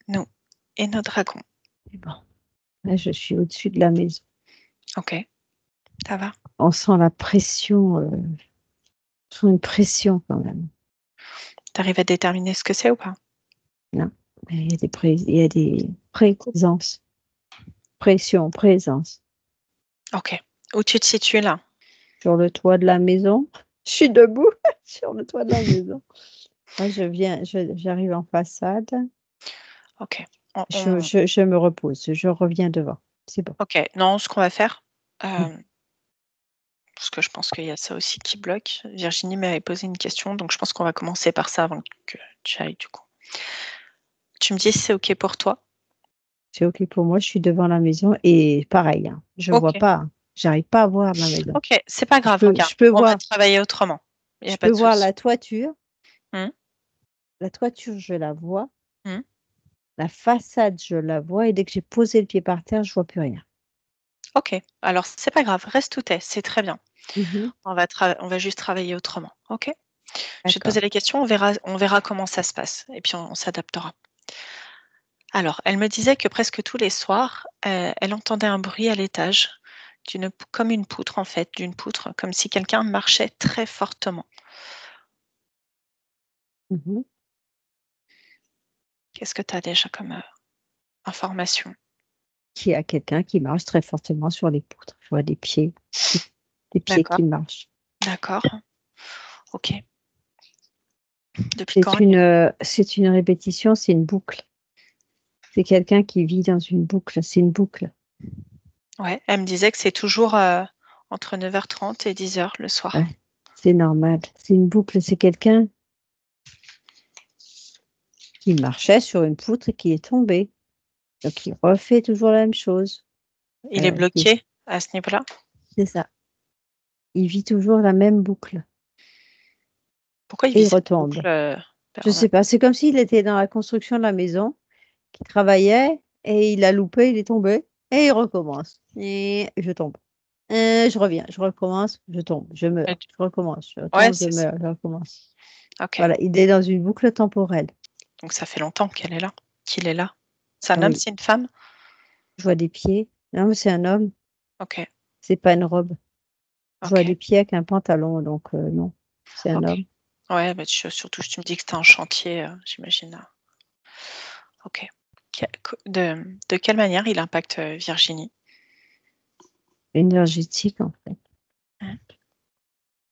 nous et nos dragons. C'est bon. Là, je suis au-dessus de la maison. OK, ça va. On sent la pression, on sent une pression quand même. T'arrives à déterminer ce que c'est ou pas? Non, il y a des présences. Pression, présence. OK. Où tu te situes là? Sur le toit de la maison. Je suis debout sur le toit de la maison. Moi, j'arrive en façade. OK. Je me repose. Je reviens devant. C'est bon. OK. Non, ce qu'on va faire, Mm. parce que je pense qu'il y a ça aussi qui bloque. Virginie m'avait posé une question, donc je pense qu'on va commencer par ça avant que tu ailles du coup. Tu me dis si c'est OK pour toi? C'est OK pour moi. Je suis devant la maison et pareil, hein, je vois OK. pas. J'arrive pas à voir la maison. OK, c'est pas grave, regarde, Je peux on va voir. travailler autrement. Il y Je a pas peux de voir souci. la toiture. Mmh. La toiture, je la vois. Mmh. La façade, je la vois et dès que j'ai posé le pied par terre, je vois plus rien. OK, alors c'est pas grave, reste où tu es, c'est très bien. Mmh. On va juste travailler autrement, OK? Je vais te D'accord. poser la question, on verra comment ça se passe et puis on s'adaptera. Alors, elle me disait que presque tous les soirs, elle entendait un bruit à l'étage, comme une poutre en fait, d'une poutre, comme si quelqu'un marchait très fortement. Mmh. Qu'est-ce que tu as déjà comme, information? Qu'il y a quelqu'un qui marche très fortement sur les poutres. Je vois des des pieds D'accord, qui marchent. d'accord, OK. Depuis quand? C'est une répétition, c'est une boucle. C'est quelqu'un qui vit dans une boucle, c'est une boucle. Ouais, elle me disait que c'est toujours, entre 9h30 et 10h le soir. Ouais, c'est normal. C'est une boucle, c'est quelqu'un qui marchait sur une poutre et qui est tombé. Donc il refait toujours la même chose. Il est Qui bloqué à ce niveau-là? C'est ça. Il vit toujours la même boucle Pourquoi il et vit il cette boucle, retombe. Je sais permanente? pas, c'est comme s'il était dans la construction de la maison, qu'il travaillait et il a loupé, il est tombé et il recommence et je tombe. Je reviens, je recommence, je tombe, je Et meurs, tu je recommence, je Ouais, tombe, je c'est ça. meurs, je recommence. OK, Voilà, il est dans une boucle temporelle. donc ça fait longtemps qu'il est là. C'est un homme, Oui, c'est une femme? je vois des pieds. Non, mais c'est un homme, OK, c'est pas une robe. Je vois OK, des pieds avec un pantalon, donc non, c'est un OK. homme. Ouais, bah, surtout si tu me dis que c'était un chantier, j'imagine, OK. De quelle manière il impacte, Virginie? Énergétique, en fait. Mmh.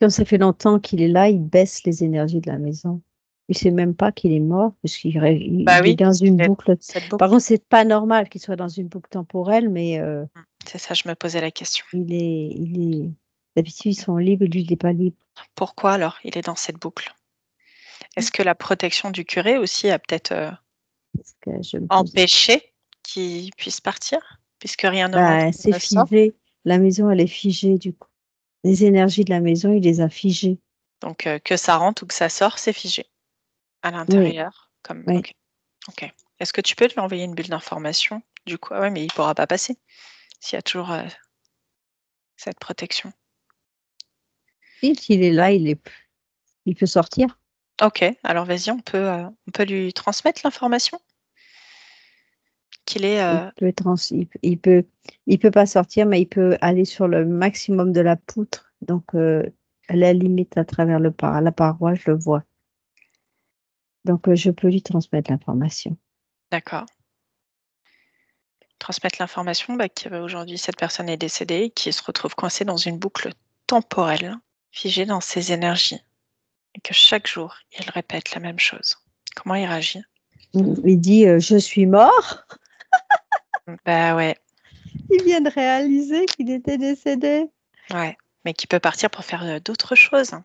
Comme ça fait longtemps qu'il est là, il baisse les énergies de la maison. Il sait même pas qu'il est mort parce Bah il est oui, dans parce une qu'il est boucle. cette Par boucle. contre, c'est pas normal qu'il soit dans une boucle temporelle, mais C'est ça, je me posais la question. il est d'habitude, ils sont libres, lui, il est pas libre. Pourquoi alors il est dans cette boucle? Est-ce que la protection du curé aussi a peut-être, Parce que je me pose... Empêcher qu'il puisse partir, puisque rien ne Bah, rentre c'est ne sort. figé. La maison, elle est figée, du coup. Les énergies de la maison, il les a figées. Donc, que ça rentre ou que ça sort, c'est figé à Oui, l'intérieur. oui. Ok. Ok. Est-ce que tu peux lui envoyer une bulle d'information? Du coup, ouais, mais il ne pourra pas passer s'il y a toujours cette protection. Si, s'il est là, il peut sortir. Ok, alors vas-y, on peut lui transmettre l'information qu'il est. Il peut pas sortir, mais il peut aller sur le maximum de la poutre. Donc, à la limite, à travers la paroi, je le vois. Donc, je peux lui transmettre l'information. D'accord. Transmettre l'information qu'aujourd'hui cette personne est décédée et qu'il se retrouve coincé dans une boucle temporelle, figé dans ses énergies, et que chaque jour il répète la même chose. Comment il réagit? Il dit je suis mort. Bah ouais, Il vient de réaliser qu'il était décédé. ouais, mais qui peut partir pour faire d'autres choses, hein.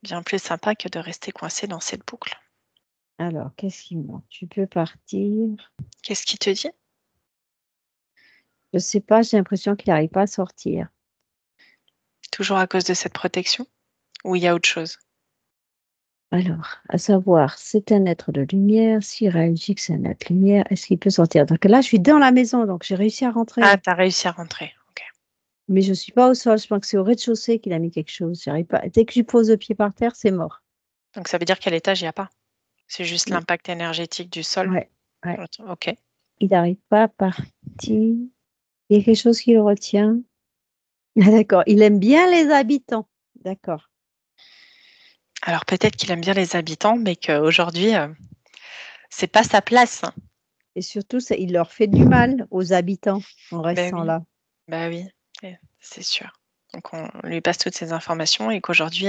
Bien plus sympa que de rester coincé dans cette boucle. Alors, qu'est-ce qu'il manque? Tu peux partir. Qu'est-ce qu'il te dit? Je sais pas, j'ai l'impression qu'il n'arrive pas à sortir. Toujours à cause de cette protection? Ou il y a autre chose? Alors, à savoir, c'est un être de lumière. S'il réagit que c'est un être de lumière, est-ce qu'il peut sortir? Donc là, je suis dans la maison, donc j'ai réussi à rentrer. Ah, t'as réussi à rentrer. Ok. Mais je ne suis pas au sol. Je pense que c'est au rez-de-chaussée qu'il a mis quelque chose. J'arrive pas. Dès que je pose le pied par terre, c'est mort. Donc ça veut dire qu'à l'étage, il n'y a pas. C'est juste Non. l'impact énergétique du sol. Ouais, ouais. Ok. Il n'arrive pas à partir. Il y a quelque chose qui le retient. Ah, d'accord. Il aime bien les habitants. D'accord. Alors peut-être qu'il aime bien les habitants, mais qu'aujourd'hui, c'est pas sa place. Et surtout, il leur fait du mal aux habitants en Ben restant oui, là. bah oui, c'est sûr. Donc on lui passe toutes ces informations et qu'aujourd'hui,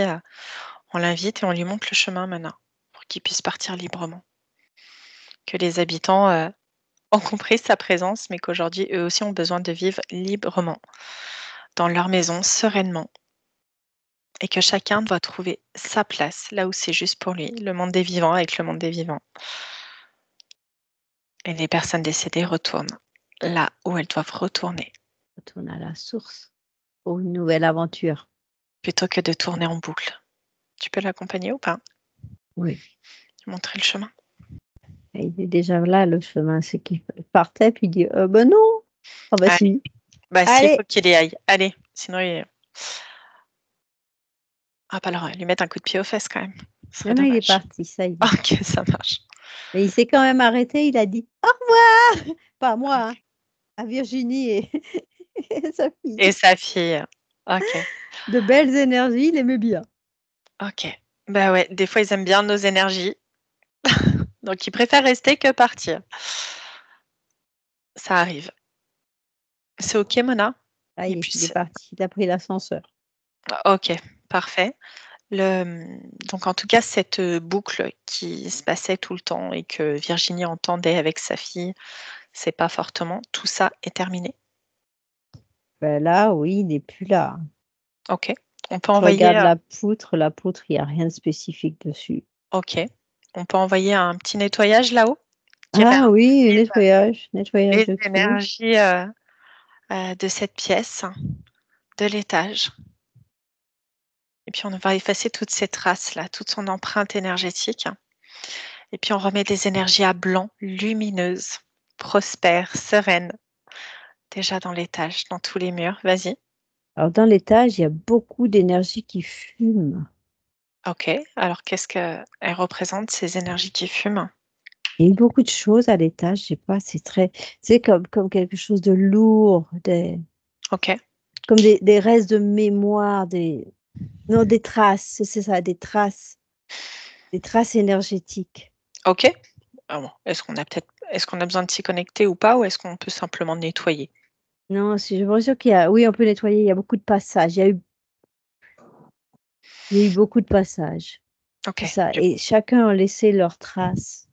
on l'invite et on lui montre le chemin maintenant pour qu'il puisse partir librement. Que les habitants ont compris sa présence, mais qu'aujourd'hui, eux aussi ont besoin de vivre librement dans leur maison, sereinement, et que chacun doit trouver sa place là où c'est juste pour lui, le monde des vivants avec le monde des vivants. Et les personnes décédées retournent là où elles doivent retourner, Retourne à la source pour une nouvelle aventure. plutôt que de tourner en boucle. Tu peux l'accompagner ou pas? Oui. Lui montrer le chemin? Et il est déjà là, le chemin. C'est qu'il partait, puis il dit ben non. Ah bah Allez, si. bah si, il Allez. faut qu'il y aille. Allez, sinon il... Ah, pas alors, lui mettre un coup de pied aux fesses quand même. Ce serait Non, non, il est dommage. parti, ça y est. Ok, ça marche. Mais il s'est quand même arrêté, il a dit au revoir. Pas à moi, hein, à Virginie et, et sa fille. Et sa fille. Ok, De belles énergies, il aimait bien. ok. Bah ouais, des fois ils aiment bien nos énergies, donc ils préfèrent rester que partir. Ça arrive. C'est ok, Mona? Ça y Et est, puis il est parti, il a pris l'ascenseur. ok, parfait. Donc en tout cas, cette boucle qui se passait tout le temps et que Virginie entendait avec sa fille, c'est pas fortement, tout ça est terminé. Ben là, oui, il n'est plus là. Ok. On peut Je envoyer, regarde la poutre, il n'y a rien de spécifique dessus. ok. On peut envoyer un petit nettoyage là-haut qui Ah oui, réactive nettoyage les de tout. énergies de cette pièce, de l'étage. Et puis on va effacer toutes ces traces-là, toute son empreinte énergétique. Et puis on remet des énergies à blanc, lumineuses, prospères, sereines, déjà dans l'étage, dans tous les murs. Vas-y. Alors dans l'étage, il y a beaucoup d'énergie qui fume. Ok. Alors qu'est-ce qu'elles représentent, ces énergies qui fument? Il y a beaucoup de choses à l'étage, je sais pas, c'est comme quelque chose de lourd, Ok. comme des restes de mémoire, non, des traces, c'est ça, des traces énergétiques. Ok. Ah bon. Est-ce qu'on a besoin de s'y connecter ou pas, ou est-ce qu'on peut simplement nettoyer? Non, si je suis sûre oui, on peut nettoyer, il y a beaucoup de passages, il y a eu beaucoup de passages, Ok. c'est ça, et chacun a laissé leurs traces.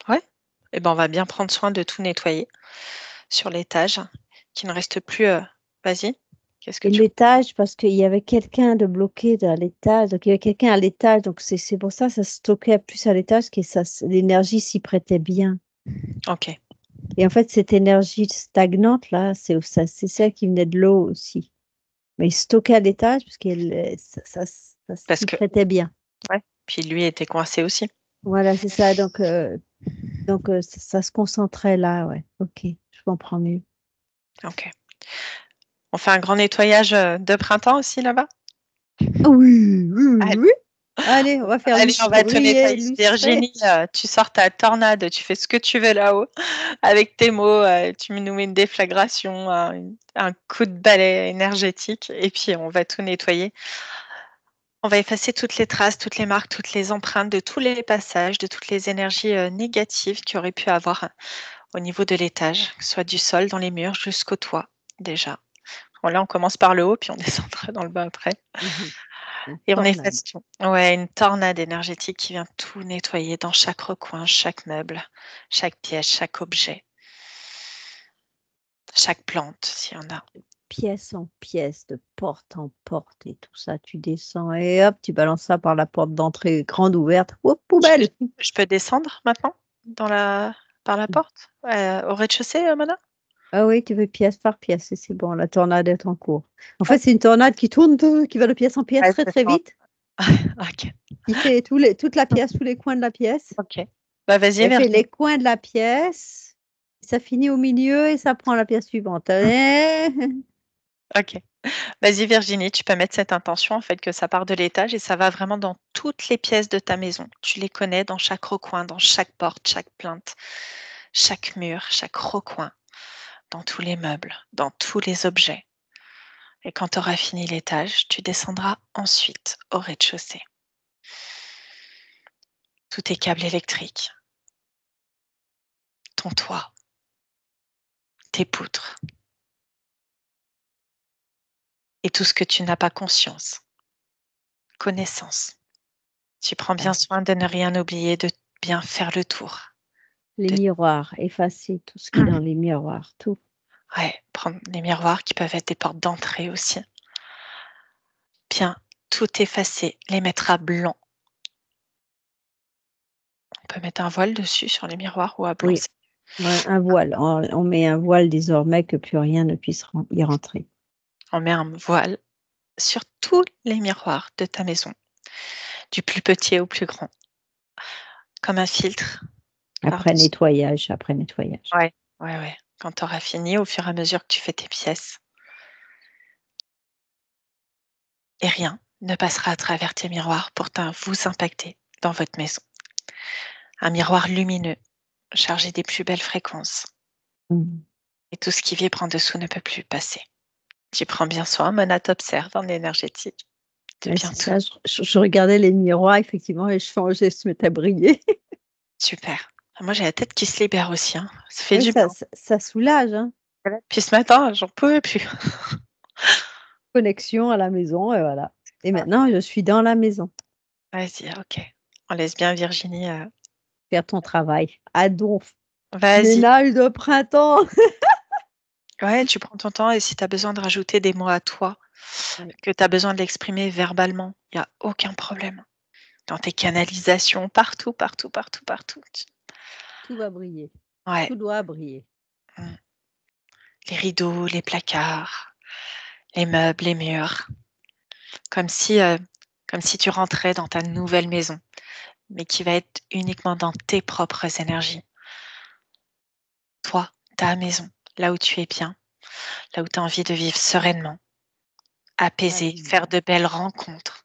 Ouais. Eh ben, on va bien prendre soin de tout nettoyer sur l'étage, qu'il ne reste plus. Vas-y. Qu'est-ce que Et tu... l'étage, parce qu'il y avait quelqu'un de bloqué dans l'étage. Donc, il y avait quelqu'un à l'étage. Donc, c'est pour ça que ça stockait plus à l'étage, que l'énergie s'y prêtait bien. Ok. Et en fait, cette énergie stagnante, là, c'est celle qui venait de l'eau aussi. Mais stockée à l'étage, parce que ça Parce s'y que, prêtait bien. ouais. Puis lui était coincé aussi. Voilà, c'est ça. Donc ça se concentrait là, ouais. Ok, je comprends mieux. Ok. On fait un grand nettoyage de printemps aussi là-bas? Oui, oui, oui, Allez, oui. Allez, on va faire allez, on va tout briller, nettoyer. lustrer. Virginie, tu sors ta tornade, tu fais ce que tu veux là-haut avec tes mots. Nous mets une déflagration, un coup de balai énergétique et puis on va tout nettoyer. On va effacer toutes les traces, toutes les marques, toutes les empreintes de tous les passages, de toutes les énergies négatives qu'il y aurait pu avoir au niveau de l'étage, que ce soit du sol, dans les murs, jusqu'au toit déjà. Bon, là, on commence par le haut, puis on descendra dans le bas après. Mhm. Une Et on tornade. efface tout. Ouais, une tornade énergétique qui vient tout nettoyer dans chaque recoin, chaque meuble, chaque pièce, chaque objet, chaque plante, s'il y en a. Pièce en pièce, de porte en porte et tout ça, tu descends et hop, tu balances ça par la porte d'entrée grande ouverte. Oups, Je peux, poubelle! je peux descendre maintenant par la porte au rez-de-chaussée, Mona? Ah oui, tu veux pièce par pièce et c'est bon, la tornade est en cours. En Ouais, fait, c'est une tornade qui tourne, qui va de pièce en pièce ouais, très c'est très ça. vite. Ok. Il fait toute la pièce, tous les coins de la pièce. Ok. Bah vas-y, Elle fait Virginie. les coins de la pièce. Ça finit au milieu et ça prend la pièce suivante. Eh, Ok. Vas-y, Virginie, tu peux mettre cette intention en fait que ça part de l'étage et ça va vraiment dans toutes les pièces de ta maison. Tu les connais dans chaque recoin, dans chaque porte, chaque plainte, chaque mur, chaque recoin, dans tous les meubles, dans tous les objets. Et quand tu auras fini l'étage, tu descendras ensuite au rez-de-chaussée. Tous tes câbles électriques, ton toit, tes poutres et tout ce que tu n'as pas connaissance. Tu prends bien soin de ne rien oublier, de bien faire le tour. les De, miroirs, effacer tout ce qui est dans les miroirs, tout. ouais, prendre les miroirs qui peuvent être des portes d'entrée aussi. Bien, tout effacer, les mettre à blanc. On peut mettre un voile dessus sur les miroirs ou à blanc. Oui, ouais, un voile. On met un voile désormais que plus rien ne puisse y rentrer. On met un voile sur tous les miroirs de ta maison, du plus petit au plus grand, comme un filtre Après par-dessus. nettoyage, après nettoyage. Ouais, ouais, ouais. Quand tu auras fini, au fur et à mesure que tu fais tes pièces, et rien ne passera à travers tes miroirs pour vous impacter dans votre maison. Un miroir lumineux, chargé des plus belles fréquences, Mhm. et tout ce qui vibre en dessous ne peut plus passer. Tu prends bien soin, Mona t'observe en énergétique, de Ouais, bien c'est tout. ça, je regardais les miroirs, effectivement, et je changeais, se mettait à briller. Super. Moi, j'ai la tête qui se libère aussi, hein. Ça fait Oui, du bien. ça soulage, hein. Puis ce matin, j'en pouvais plus. Connexion à la maison, et voilà. Et maintenant, je suis dans la maison. Vas-y, ok. On laisse bien Virginie. Faire ton travail. À donf. Vas-y. Ménage de printemps. Ouais, tu prends ton temps et si tu as besoin de rajouter des mots à toi, Ouais, que tu as besoin de l'exprimer verbalement, il n'y a aucun problème. Dans tes canalisations, partout, partout, partout, partout. tout va briller. Ouais. Tout doit briller. Mm. Les rideaux, les placards, les meubles, les murs. Comme si, euh, comme si tu rentrais dans ta nouvelle maison, mais qui va être uniquement dans tes propres énergies. Toi, ta maison, là où tu es bien, là où tu as envie de vivre sereinement, apaisé, faire Alignement. de belles rencontres,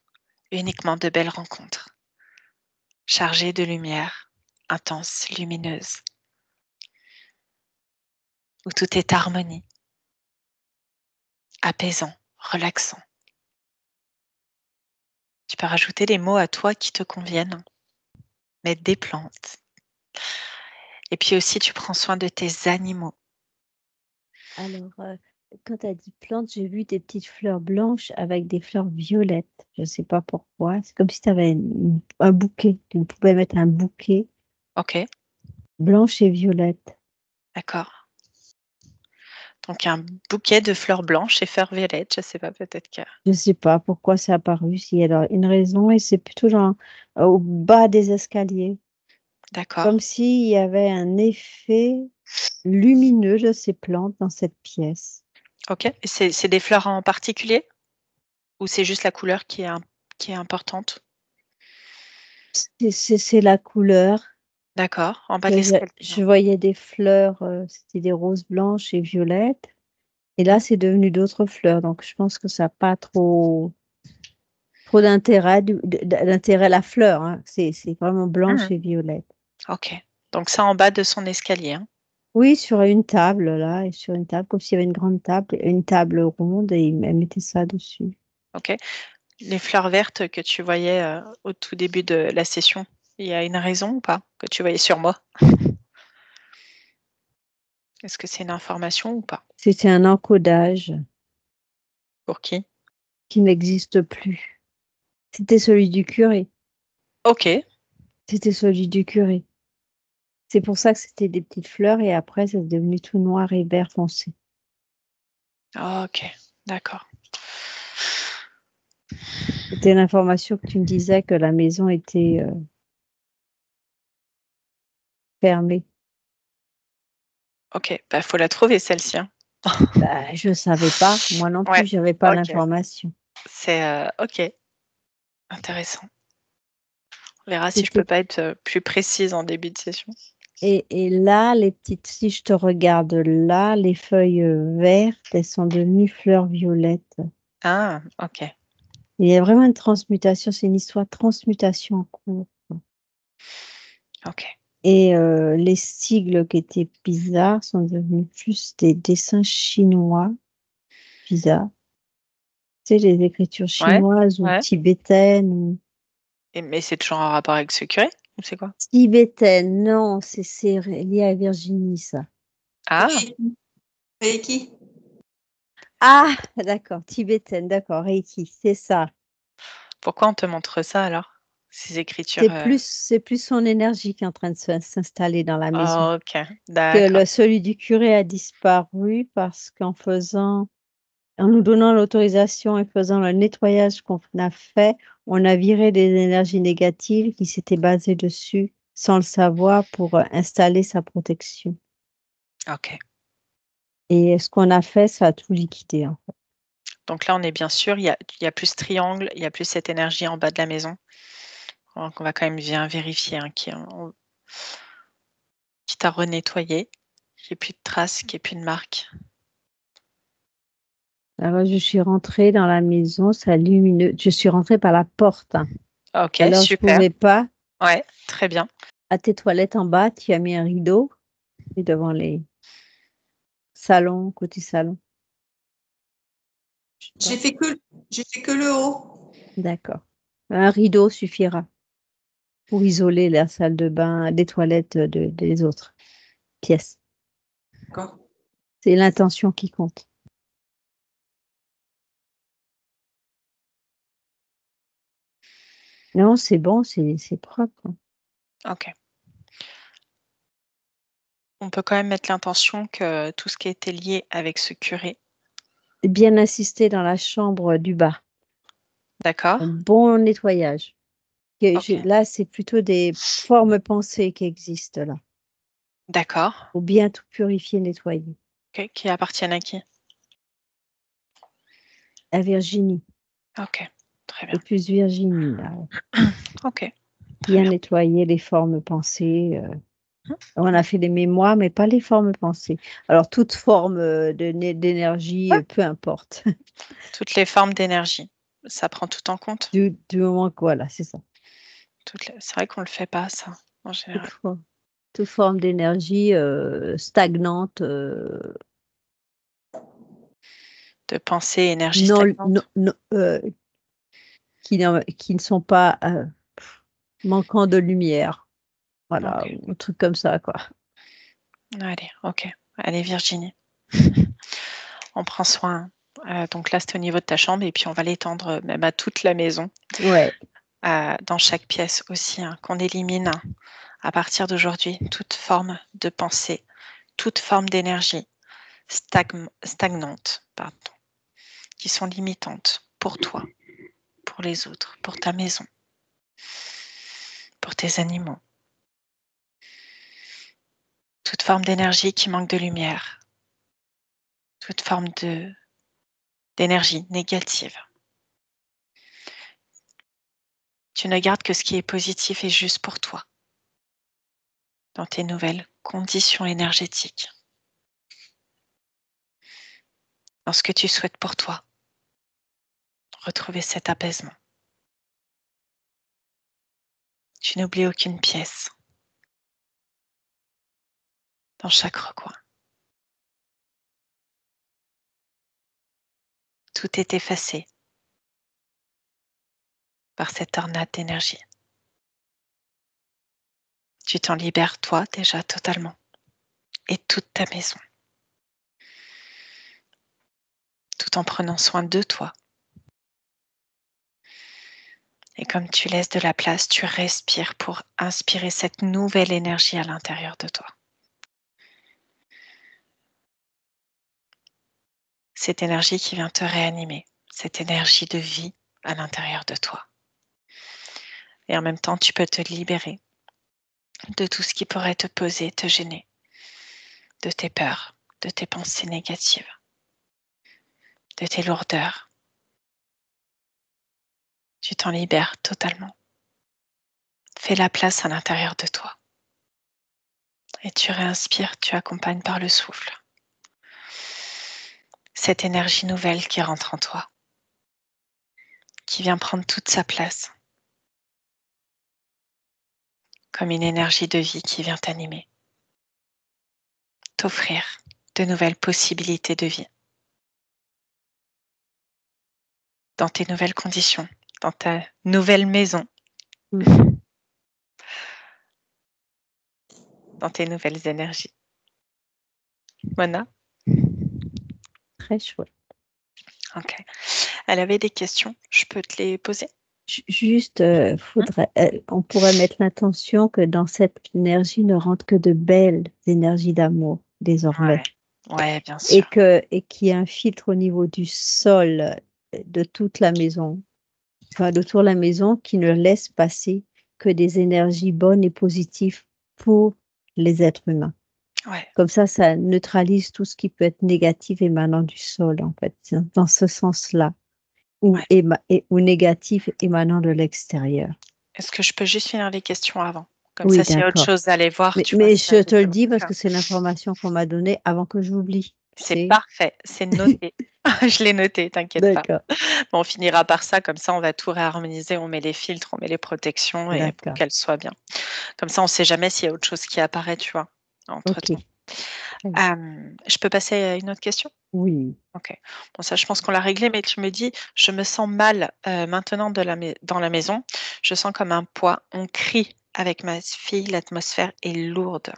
uniquement de belles rencontres, chargées de lumière, intense, lumineuse, où tout est harmonie, apaisant, relaxant. Tu peux rajouter des mots à toi qui te conviennent, mettre des plantes. Et puis aussi, tu prends soin de tes animaux. Alors, quand tu as dit plante, j'ai vu des petites fleurs blanches avec des fleurs violettes. Je ne sais pas pourquoi. C'est comme si tu avais un bouquet. Tu pouvais mettre un bouquet Ok, blanche et violette. d'accord. Donc un bouquet de fleurs blanches et fleurs violettes, je sais pas, peut-être que Je ne sais pas pourquoi c'est apparu, s'il y a une raison, et c'est plutôt au bas des escaliers, comme d'accord. s'il y avait un effet lumineux de ces plantes dans cette pièce. OK. Et c'est des fleurs en particulier? Ou c'est juste la couleur qui est importante? C'est la couleur. D'accord, en bas de que l'escalier, je hein. voyais des fleurs, c'était des roses blanches et violettes. Et là, Mmh. c'est devenu d'autres fleurs. Donc, je pense que ça n'a pas trop d'intérêt, d'intérêt la fleur, hein. C'est vraiment blanche Mmh. et violette. OK. Donc ça en bas de son escalier, hein? Oui, sur une table, là, et sur une table, comme s'il y avait une grande table, une table ronde, et elle mettait ça dessus. OK. Les fleurs vertes que tu voyais, au tout début de la session, il y a une raison ou pas? Que tu voyais sur moi? Est-ce que c'est une information ou pas? C'était un encodage Pour qui? qui n'existe plus. C'était celui du curé. OK. C'était celui du curé. C'est pour ça que c'était des petites fleurs, et après, c'est devenu tout noir et vert foncé. OK, d'accord. C'était l'information que tu me disais, que la maison était fermée. OK, bah, faut la trouver celle-ci, hein. Bah, je ne savais pas, moi non Ouais, plus, j'avais pas OK. l'information. C'est, OK, intéressant. On verra si je peux C'était pas être, plus précise en début de session. et là, si je te regarde là, les feuilles, vertes, elles sont devenues fleurs violettes. Ah, OK. Il y a vraiment une transmutation, c'est une histoire de transmutation en cours. OK. Et les sigles qui étaient bizarres sont devenus plus des dessins chinois bizarres. Tu sais, les écritures Ouais, chinoises ou ouais. tibétaines. Mais c'est toujours en rapport avec ce curé? Ou c'est quoi? Tibétaine, non, c'est lié à Virginie, ça. Ah! Reiki. Reiki. Ah! D'accord, tibétaine, d'accord, Reiki, c'est ça. Pourquoi on te montre ça alors? Ces écritures, C'est plus son énergie qui est en train de s'installer dans la maison. OK, Que d'accord. celui du curé a disparu parce en nous donnant l'autorisation et faisant le nettoyage qu'on a fait, on a viré des énergies négatives qui s'étaient basées dessus, sans le savoir, pour, installer sa protection. OK. Et ce qu'on a fait, ça a tout liquidé, hein. Donc là, on est bien sûr, il y a plus ce triangle, il y a plus cette énergie en bas de la maison. Donc on va quand même bien vérifier, hein, qui t'a renettoyé, qu'il y ait plus de traces, qu'il y ait plus de marques. Alors je suis rentrée dans la maison, ça lumineux, je suis rentrée par la porte, hein. OK, Alors je super. pouvais pas. Ouais, très bien. À tes toilettes en bas, tu as mis un rideau, et devant les salons, côté salon. Je sais pas. J'ai fait que le haut. D'accord. Un rideau suffira pour isoler la salle de bain, des toilettes, des autres pièces. D'accord. C'est l'intention qui compte. Non, c'est bon, c'est propre, hein. OK. On peut quand même mettre l'intention que tout ce qui était lié avec ce curé, Bien insister dans la chambre du bas. d'accord? Un bon nettoyage. OK, Là, c'est plutôt des formes pensées qui existent là. d'accord. Faut bien tout purifier, nettoyer. OK, qui appartiennent à qui? À Virginie, OK, très bien. c'est plus Virginie là. OK, très Bien bien. nettoyer les formes pensées. Mmh. On a fait des mémoires, mais pas les formes pensées. Alors toute forme, d'énergie, Ouais, peu importe. toutes les formes d'énergie, ça prend tout en compte? Du moment que voilà, c'est ça. C'est vrai qu'on le fait pas ça, en Toute général. for toute forme d'énergie, stagnante, De pensée, énergie non non stagnante? non, qui ne sont pas, manquant de lumière. Voilà, OK. ou un truc comme ça, quoi. Allez, OK. Allez Virginie, on prend soin, donc là, c'était au niveau de ta chambre et puis on va l'étendre, même à toute la maison, Ouais. dans chaque pièce aussi, hein, qu'on élimine à partir d'aujourd'hui toute forme de pensée, toute forme d'énergie. stagnantes, pardon, qui sont limitantes pour toi, pour les autres, pour ta maison, pour tes animaux. Toute forme d'énergie qui manque de lumière, toute forme d'énergie négative. Tu ne gardes que ce qui est positif et juste pour toi, dans tes nouvelles conditions énergétiques, dans ce que tu souhaites pour toi, retrouver cet apaisement. Tu n'oublies aucune pièce, dans chaque recoin. Tout est effacé par cette tornade d'énergie. Tu t'en libères toi déjà totalement et toute ta maison, tout en prenant soin de toi. Et comme tu laisses de la place, tu respires pour inspirer cette nouvelle énergie à l'intérieur de toi. Cette énergie qui vient te réanimer, cette énergie de vie à l'intérieur de toi. Et en même temps, tu peux te libérer de tout ce qui pourrait te peser, te gêner, de tes peurs, de tes pensées négatives, de tes lourdeurs. Tu t'en libères totalement. Fais la place à l'intérieur de toi. Et tu réinspires, tu accompagnes par le souffle cette énergie nouvelle qui rentre en toi, qui vient prendre toute sa place, comme une énergie de vie qui vient t'animer, t'offrir de nouvelles possibilités de vie, dans tes nouvelles conditions, dans ta nouvelle maison, dans tes nouvelles énergies. Mona? Très chouette. Ok. Elle avait des questions, je peux te les poser? Juste, on pourrait mettre l'intention que dans cette énergie ne rentrent que de belles énergies d'amour désormais. Ouais, bien sûr. Et qu'il y ait un filtre au niveau du sol de toute la maison, enfin autour de la maison, qui ne laisse passer que des énergies bonnes et positives pour les êtres humains. Ouais. Comme ça neutralise tout ce qui peut être négatif émanant du sol, en fait, dans ce sens-là, ou négatif émanant de l'extérieur. Est-ce que je peux juste finir les questions avant? Comme Oui, ça, s'il y a autre d'accord. chose à aller voir, tu vois, Mais si tu as je te des le dis parce blocs. que c'est l'information qu'on m'a donnée avant que j'oublie. C'est parfait, c'est noté. Je l'ai noté, t'inquiète pas. D'accord. Bon, on finira par ça, comme ça on va tout réharmoniser, on met les filtres, on met les protections et pour D'accord. qu'elles soient bien. Comme ça, on ne sait jamais s'il y a autre chose qui apparaît, tu vois, entre-temps. Ok. Très bien. Je peux passer à une autre question? Oui. Ok. Bon, ça, je pense qu'on l'a réglé, mais tu me dis, je me sens mal maintenant dans la maison. Je sens comme un poids. On crie avec ma fille, l'atmosphère est lourde.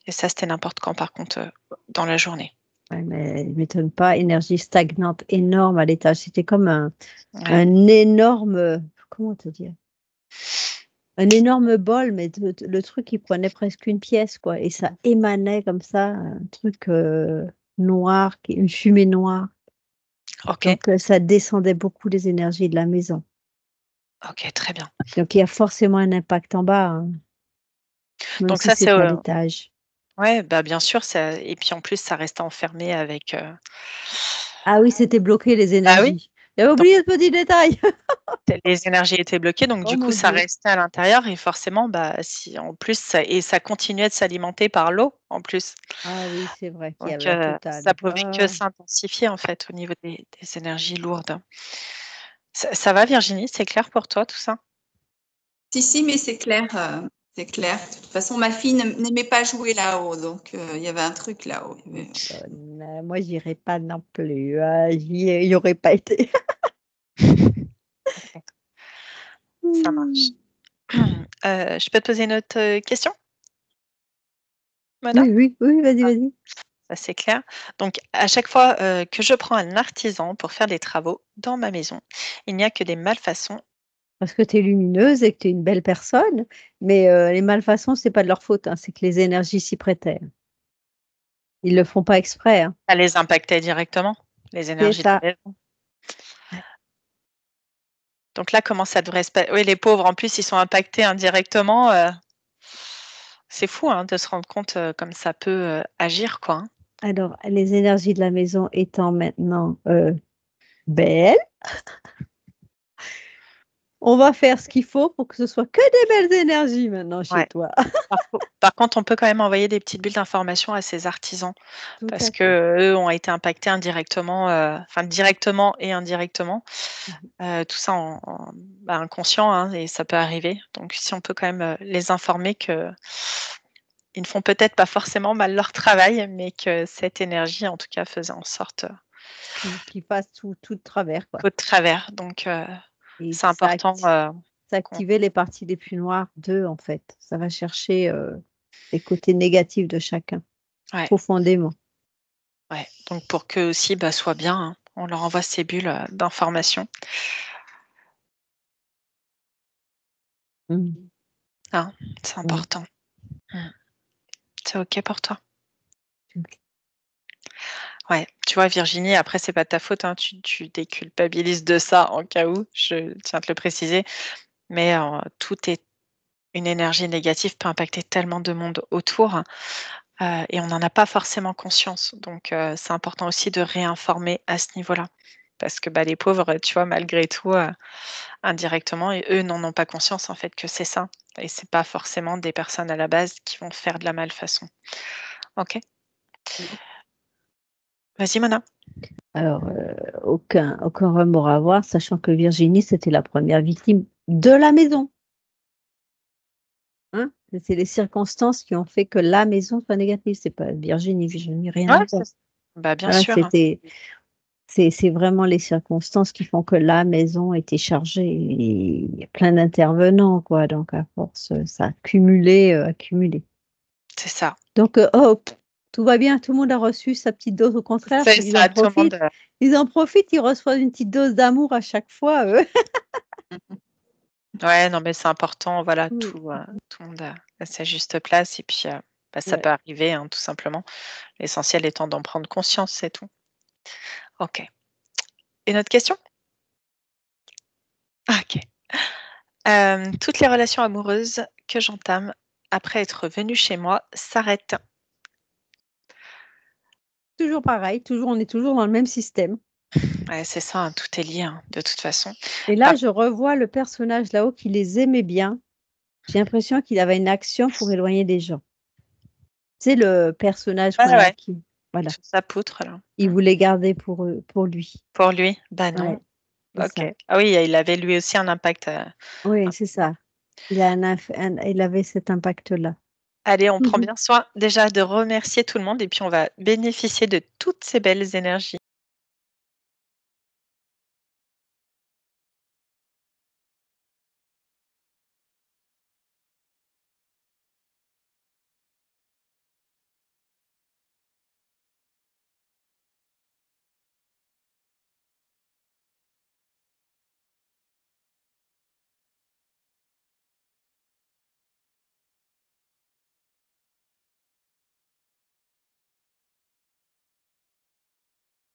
Et ça, c'était n'importe quand, par contre, dans la journée. Ouais, mais ne m'étonne pas, énergie stagnante énorme à l'étage. C'était comme Ouais. un énorme, comment te dire? Un énorme bol, mais le truc qui prenait presque une pièce, quoi, et ça émanait comme ça, un truc noir, une fumée noire. Ok, Donc ça descendait beaucoup les énergies de la maison. ok, très bien. Donc il y a forcément un impact en bas, hein, même Donc si ça, c'est c'est à l'étage. ouais, bah, bien sûr, ça et puis en plus, ça restait enfermé avec, Ah oui, c'était bloqué les bah, oui, énergies. J'avais donc oublié ce petit détail. les énergies étaient bloquées, donc Oh du coup, mon ça Dieu. restait à l'intérieur et forcément, bah, si en plus ça continuait de s'alimenter par l'eau, en plus. Ah oui, c'est vrai qu'il y Donc avait la ça totale. pouvait que Ah. s'intensifier, en fait, au niveau des énergies lourdes. Ça va Virginie, c'est clair pour toi tout ça? Si, mais c'est clair. C'est clair. De toute façon, ma fille n'aimait pas jouer là-haut, donc il y avait un truc là-haut. Moi, j'irais pas non plus, j'y aurais pas été. OK, ça marche. Je peux te poser une autre, question? Mona? Oui, oui, oui, vas-y, Ah, vas-y. ça c'est clair. Donc à chaque fois, que je prends un artisan pour faire des travaux dans ma maison, il n'y a que des malfaçons. Parce que tu es lumineuse et que tu es une belle personne, mais les malfaçons, c'est pas de leur faute, hein, c'est que les énergies s'y prêtaient. Ils le font pas exprès, hein. Ça les impactait directement, les énergies de ça. la maison. Donc là, comment ça devrait se passer? Oui, les pauvres, en plus, ils sont impactés indirectement. C'est fou de se rendre compte comme ça peut agir, quoi. Alors, les énergies de la maison étant maintenant belles, on va faire ce qu'il faut pour que ce soit que des belles énergies maintenant chez Ouais. toi. Par contre, on peut quand même envoyer des petites bulles d'information à ces artisans Tout à parce fait. que eux ont été impactés indirectement, enfin directement et indirectement. Tout ça inconscient et ça peut arriver. Donc si on peut quand même les informer qu'ils ne font peut-être pas forcément mal leur travail, mais que cette énergie, en tout cas, faisait en sorte Qui fasse tout de travers, quoi. tout de travers. Donc Et c'est important ça qu'on activer les parties les plus noires d'eux, en fait. Ça va chercher les côtés négatifs de chacun, ouais, profondément. ouais. Donc pour qu'eux aussi soient bien, on leur envoie ces bulles d'information. Mmh. C'est Ouais. important. C'est OK pour toi? Ouais, tu vois Virginie, après c'est pas de ta faute, tu déculpabilises de ça en cas où, je tiens à te le préciser, mais tout est une énergie négative peut impacter tellement de monde autour, et on n'en a pas forcément conscience. Donc c'est important aussi de réinformer à ce niveau-là. Parce que, les pauvres, tu vois, malgré tout, indirectement et eux n'en ont pas conscience en fait que c'est ça et c'est pas forcément des personnes à la base qui vont faire de la malfaçon. OK. Vas-y Mona. Alors, aucun remords à avoir, sachant que Virginie, c'était la première victime de la maison. Hein? C'est les circonstances qui ont fait que la maison soit négative. C'est pas Virginie, rien Ouais, à voir. bien Voilà, sûr, c'est vraiment les circonstances qui font que la maison était chargée et il y a plein d'intervenants, quoi. Donc à force, ça a accumulé. c'est ça. Donc tout va bien, tout le monde a reçu sa petite dose. Au contraire, C'est ils en ça, tout le monde, profitent. Ils en profitent, ils reçoivent une petite dose d'amour à chaque fois, eux. ouais, non, mais c'est important, voilà, Mmh. tout le monde a sa juste place et puis, ça Ouais. peut arriver, tout simplement. L'essentiel étant d'en prendre conscience, c'est tout. OK. Une autre question? OK. Toutes les relations amoureuses que j'entame après être venue chez moi s'arrêtent. Toujours pareil, on est toujours dans le même système. Ouais, c'est ça, tout est lié, de toute façon. Et Par là, je revois le personnage là-haut qui les aimait bien. J'ai l'impression qu'il avait une action pour éloigner des gens. C'est le personnage Ouais, voilà ouais, qui voilà, sur sa poutre là. il voulait garder pour lui. Pour lui? Ouais, Non. c'est OK. ça. Ah oui, il avait lui aussi un impact, Oui, c'est ça. Il avait cet impact-là. allez, on prend Mmh. bien soin déjà de remercier tout le monde et puis on va bénéficier de toutes ces belles énergies.